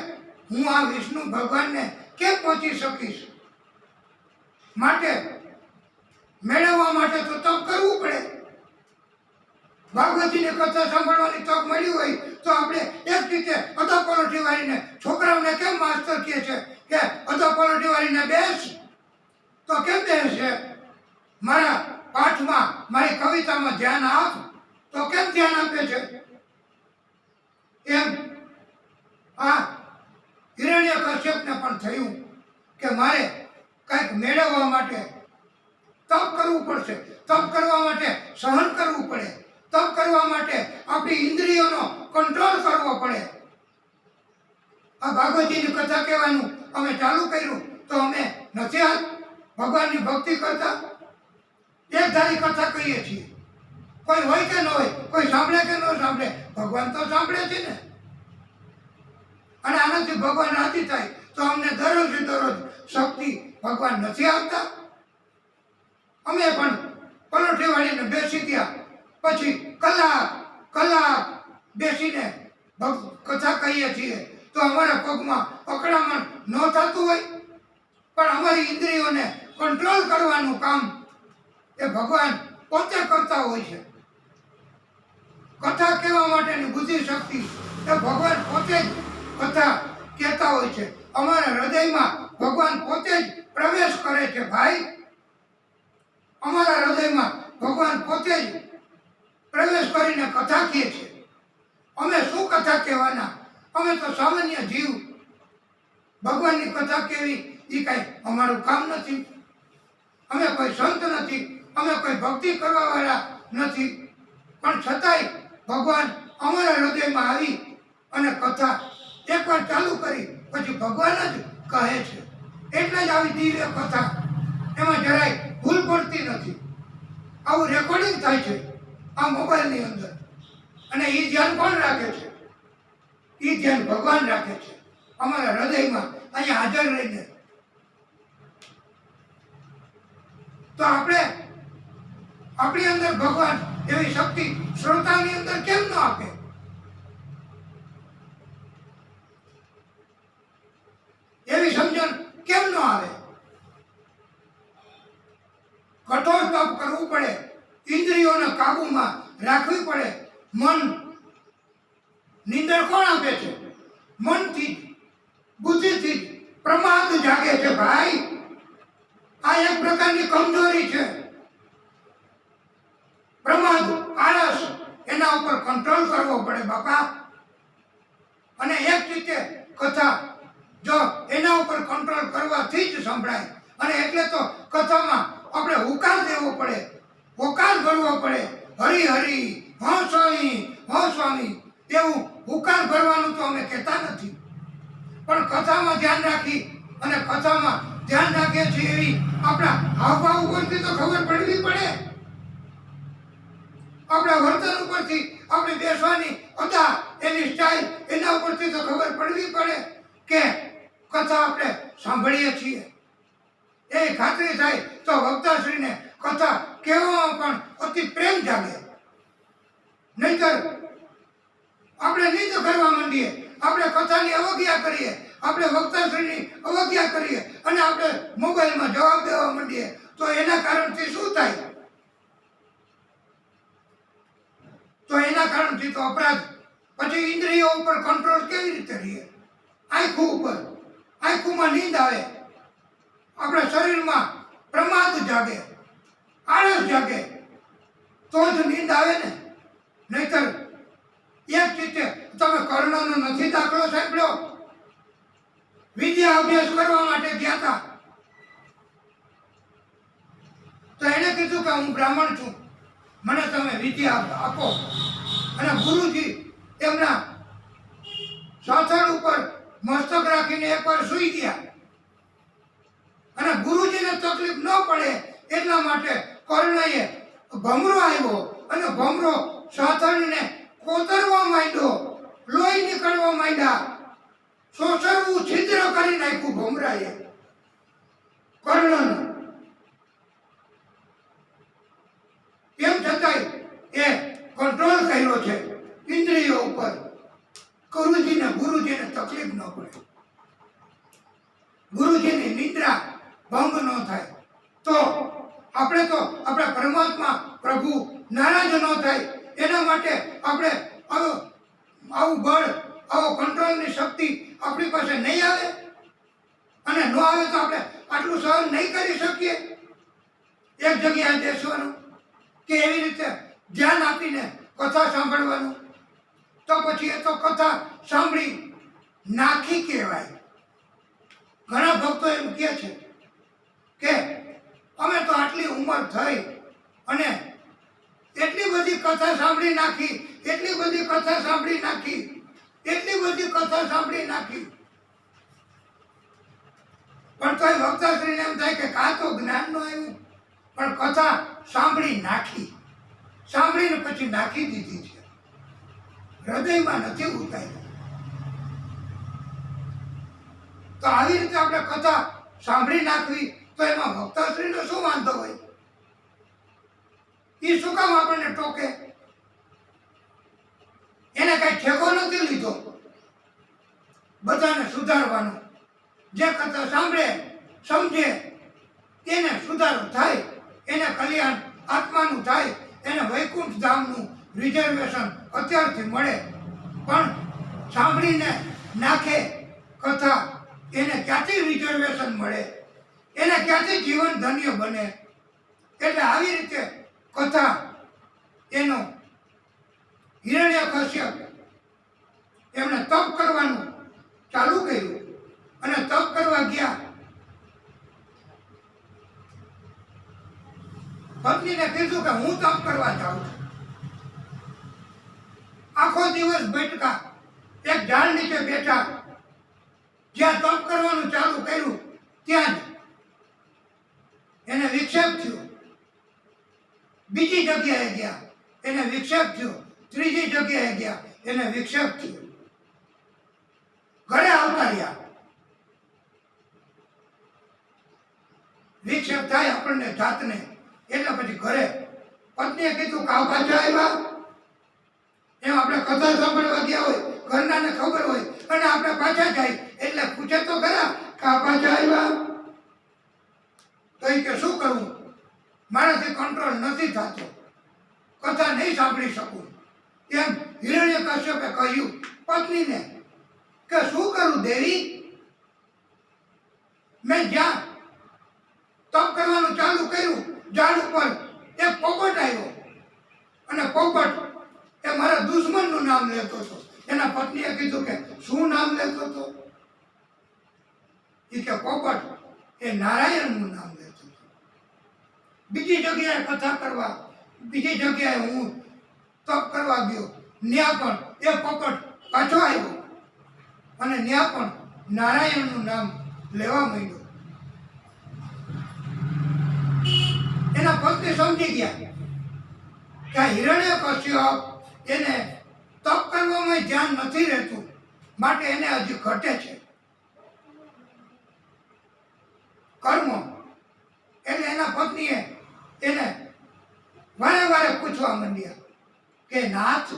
હું આ વિષ્ણુ ભગવાનને કેમ પહોંચી શકીશ? માટે મેળવવા માટે તો તપ કરવું પડે. ભાગવતીની કથા સાંભળવાની તક મળી હોય તો આપણે એક રીતે અધોપલોઠી વાળીને છોકરાઓને કેમ માસ્તર કહે છે કે અધોપલોઠી વાળીને બેસ, તો કેમ બેસે? મારા પાઠમાં મારી કવિતામાં ધ્યાન આપ, તો કેમ ધ્યાન આપે છે? એમ આ હિરણ્યકશ્યપને પણ થયું કે મારે કંઈક મેળવવા માટે તપ કરવું પડશે. તપ કરવા માટે સહન કરવું પડે. તપ કરવા માટે આપણી ઇન્દ્રિયોનો કંટ્રોલ કરવો પડે. આ ભાગવતીની કથા કહેવાનું અમે ચાલુ કર્યું તો અમે નથી આ ભગવાનની ભક્તિ કરતા. એક ધારી કથા કહીએ છીએ. કોઈ હોય કે ન હોય, કોઈ સાંભળે કે ન સાંભળે, ભગવાન તો સાંભળે છે ને. અને આનાથી ભગવાન રાજી થાય તો અમને દરરોજ શક્તિ ભગવાન નથી આપતા. અમે પણ પલોઠી વાળીને બેસી ગયા, પછી કલાક બેસીને કથા કહીએ છીએ તો અમારા પગમાં અકળામણ ન થતું હોય, પણ અમારી ઇન્દ્રિયોને કંટ્રોલ કરવાનું કામ એ ભગવાન પોતે કરતા હોય છે. કથા કહેવા માટેની બુદ્ધિ શક્તિ એ ભગવાન પોતે જ કથા કહેતા હોય છે. અમારા હૃદયમાં ભગવાન પોતે જ પ્રવેશ કરે છે. ભાઈ, અમારા હૃદયમાં ભગવાન પોતે જ પ્રવેશ કરીને કથા કહે છે. અમે શું કથા કહેવાના? અમે તો સામાન્ય જીવ. ભગવાનની કથા કહેવી એ કાંઈ અમારું કામ નથી. અમે કોઈ સંત નથી, અમે કોઈ ભક્તિ કરવાવાળા નથી, પણ છતાંય ભગવાન અમારા હૃદયમાં આવી અને કથા એકવાર ચાલુ કરી પછી ભગવાન જ કહે છે. એટલે જ આવી દિવ્ય કથા એમાં જરાય ભૂલ પડતી નથી. આવું રેકોર્ડિંગ થાય છે આ મોબાઈલની અંદર, અને એ ધ્યાન કોણ રાખે છે? એ ધ્યાન ભગવાન રાખે છે અમારા હૃદયમાં અહીંયા હાજર રહીને. તો આપણે આપણી અંદર ભગવાન એવી શક્તિ શ્રોતાની અંદર કેમ ન આપે? એવી સમજણ કેમ ન આવે? કઠોર તપ કરવું પડે, ઇન્દ્રિયોને કાબુમાં રાખવી પડે. મન નિંદર કોણ આપે છે? મનથી, બુદ્ધિથી પ્રમાદ જાગે છે. ભાઈ, આ એક પ્રકારની કમજોરી છે. પ્રમાદ, આળસ, એના ઉપર કંટ્રોલ કરવો પડે બાપા. અને એક રીતે કથા જો એના ઉપર કંટ્રોલ કરવાથી જ સંભળાય. અને એટલે તો કથામાં આપણે હુકાર દેવો પડે, હોકાર ભરવો પડે. હરી હરી, હો સ્વામી એવું હુકાર ભરવાનું તો અમે કહેતા નથી, પણ કથામાં ધ્યાન રાખી અને કથામાં ધ્યાન રાખીએ છીએ એવી આપણા હાવભાવ ઉપરથી તો ખબર પડવી પડે. આપણા વર્તન ઉપરથી, આપણી બેસવાની અદા, એની સ્ટાઇલ, એના ઉપરથી તો ખબર પડવી પડે કે કથા આપણે સાંભળીએ છીએ. એ ખાતરી થાય તો વક્તાશ્રીને કથા કહેવામાં પણ અતિ પ્રેમ જાગે. નહીંતર આપણે નિંદ કરવા માંડીએ, આપણે કથાની અવજ્ઞા કરીએ, આપણે વક્તાશ્રીની અવજ્ઞા કરીએ અને આપણે મોબાઈલમાં જવાબ દેવા માંડીએ તો એના કારણથી શું થાય? તો એના કારણથી તો અપરાધ. પછી ઇન્દ્રિયો ઉપર કંટ્રોલ કેવી રીતે રહીએ? આંખો ઉપર, આંખોમાં નીંદ આવે, આપણા શરીરમાં પ્રમાદ જાગે, આળસ જાગે, તો જ નીંદ આવે ને. નહીતર એક રીતે તમે કર્ણનો નથી દાખલો સાંભળ્યો? વિદ્યા અભ્યાસ કરવા માટે ગયા હતા તો એને કીધું કે હું બ્રાહ્મણ છું, મને તમે વિદ્યા આપો. અને ગુરુજી એમના સાથળ ઉપર મસ્તક રાખીને એકવાર સૂઈ ગયા. અને ગુરુજીને તકલીફ ન પડે એટલા માટે કર્ણએ ભમરો આવ્યો અને ભમરો સાથળને કોતરવા માંડ્યો. લોહી નીકળવા માંડ્યા. સોસરવું છિદ્ર કરી નાખ્યું ભમરાએ કર્ણનું. એમ છતાંય એ કંટ્રોલ કર્યો છે ઇન્દ્રિયો ઉપર. ગુરુજીને તકલીફ ન પડે, ગુરુજીની નિદ્રા ભંગ ન થાય, તો આપણે આપણા પરમાત્મા પ્રભુ નારાજ ન થાય એના માટે આપણે આવું બળ, આવો કંટ્રોલની શક્તિ આપણી પાસે નહીં આવે. અને ન આવે તો આપણે આટલું સહન નહીં કરી શકીએ. એક જગ્યાએ બેસવાનું કે એવી રીતે ધ્યાન આપીને કથા સાંભળવાનું, તો પછી એ તો કથા સાંભળી નાખી કહેવાય. ઘણા ભક્તો એમ કહે છે કે અમે તો આટલી ઉંમર થઈ અને એટલી બધી કથા સાંભળી નાખી, એટલી બધી કથા સાંભળી નાખી, એટલી બધી કથા સાંભળી નાખી. પણ તોય ભક્તશ્રીને એમ થાય કે કાં તો જ્ઞાન ન આવ્યું, પણ કથા સાંભળી નાખી, સાંભળીને પછી નાખી દીધી છે, હૃદયમાં નથી ઉતારી. તો આવી રીતે આપણે કથા સાંભળી નાખવી તો એમાં ભક્તશ્રીનો શું વાંધો હોય? એ શું કામ આપણને ટોકે? એને કઈ ઠેકો નથી લીધો બધાને સુધારવાનો. જે કથા સાંભળે સમજે એને સુધારો થાય, એને કલ્યાણ આત્માનું થાય, એને વૈકુંઠ ધામનું રિઝર્વેશન અત્યારથી મળે. પણ સાંભળીને નાખે કથા, એને ક્યાંથી રિઝર્વેશન મળે? એને ક્યાંથી જીવન ધન્ય બને? એટલે આવી રીતે કથા એનો હિરણ્યકશ્યપ એમણે તપ કરવાનું ચાલુ કર્યું અને તપ કરવા ગયા. પત્નીને કીધું કે હું તપ કરવા જાઉં છું. આખો દિવસ બેઠકા એક ઝાડ નીચે બેઠા. જ્યાં તપ કરવાનું ચાલુ કર્યું ત્યાં જ એને વિક્ષેપ થયો. બીજી જગ્યાએ ગયા એને વિક્ષેપ થયો. ત્રીજી જગ્યાએ ગયા એને વિક્ષેપ થયો. ઘરે આવતા રહ્યા. વિક્ષેપ થાય આપણને જાતને, એટલે પછી ઘરે પત્નીએ કીધું કે આ પાછા આવ્યા. એમ આપણે કથા સાંભળવા ગયા હોય, ઘરનાને ખબર હોય અને આપણે પાછા જાય એટલે પૂછે તો ખરા કે આ પાછા આવ્યા. તો એ કે શું કરવું, મારાથી કંટ્રોલ નથી થતો, કથા નહીં સાંભળી શકું. એમ હિરણ્યકશ્યપે કહ્યું પત્નીને કે શું કરું દેવી, મેં જ્યાં તપ કરવાનું ચાલુ કર્યું ઝાડ ઉપર એક પોપટ આવ્યો અને પોપટ એ મારા દુશ્મનનું નામ લેતો હતો. એના પત્નીએ કીધું કે શું નામ લેતો હતો? એ કે પોપટ એ નારાયણનું નામ લેતો હતો. બીજી જગ્યાએ કથા કરવા, બીજી જગ્યાએ હું તપ કરવા ગયો, ત્યાં પણ એ પોપટ પાછો આવ્યો અને ત્યાં પણ નારાયણનું નામ લેવા માંડ્યો. એના પત્ની સમજી ગયા કે હિરણ્યકશ્યપ એને તપ કરવામાં ધ્યાન નથી રહેતું, માટે એને હજી ઘટે છે કર્મ. એટલે એના પત્નીએ એને વારે વારે પૂછવા માંડ્યા કે નાથ,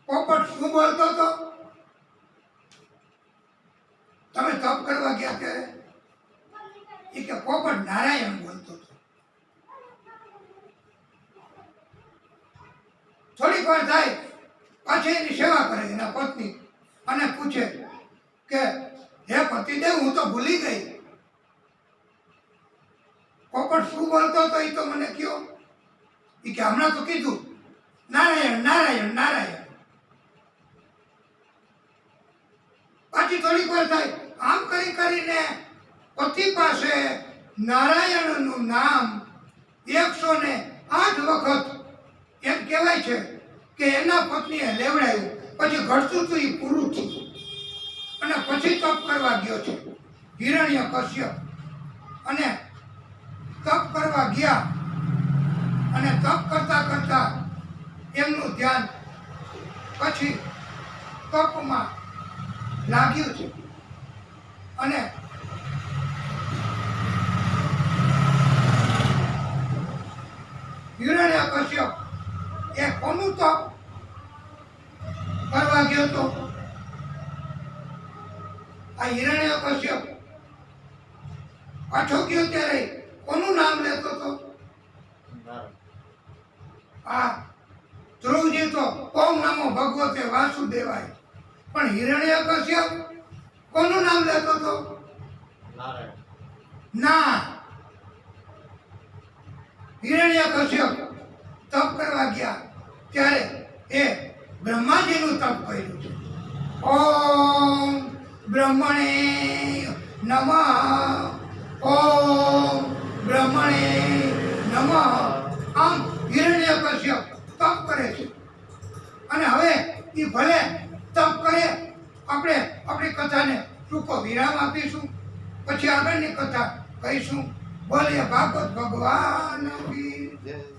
પોપટ શું બોલતો હતો? તમે તપ કરવા ગયા ત્યારે? એ કે પોપટ નારાયણ બોલતો હતો. થોડીક વાર થાય પાછી એની સેવા કરે એના પત્ની અને પૂછે કે હે પતિદેવ, હું તો ભૂલી ગઈ, પોપટ શું બોલતો હતો એ તો મને કયો. એ કે હમણાં તો કીધું નારાયણ નારાયણ નારાયણ. પાછી થોડીક વાર થાય, આમ કરી કરીને પતિ પાસે નારાયણનું નામ 108 વખત એમ કહેવાય છે કે એના પત્નીએ લેવડાવ્યું, પછી ઘડતું હતું એ પૂરું થયું અને પછી તપ કરવા ગયો છે હિરણ્યકશ્યપ. અને તપ કરવા ગયા અને તપ કરતા કરતા એમનું ધ્યાન પછી તપમાં લાગ્યું છે. અને હિરણ્યકશ્યપ એ કોનું તપ કરવા ગયો તો? આ હિરણ્યકશ્યપ પાછો ગયો ત્યારે કોનું નામ લેતો હતો? આ ધ્રુવજી તો ઓમ નમો ભગવતે વાસુદેવાય, પણ હિરણ્યકશ્યપ કોનું નામ લેતો હતો? ના, હિરણ્યકશ્યપ તપ કરવા ગયા ત્યારે એ બ્રહ્માજીનું તપ કર્યું છે. ઓમ બ્રહ્મણે નમઃ, ઓમ બ્રહ્મણે નમઃ. આમ હિરણ્યકશ્યપ તપ કરે છે. અને હવે એ ભલે તપ કરે, આપણે આપણી કથાને ટૂંકો વિરામ આપીશું, પછી આગળની કથા કહીશું. બોલીએ ભાગવત ભગવાન કી જય.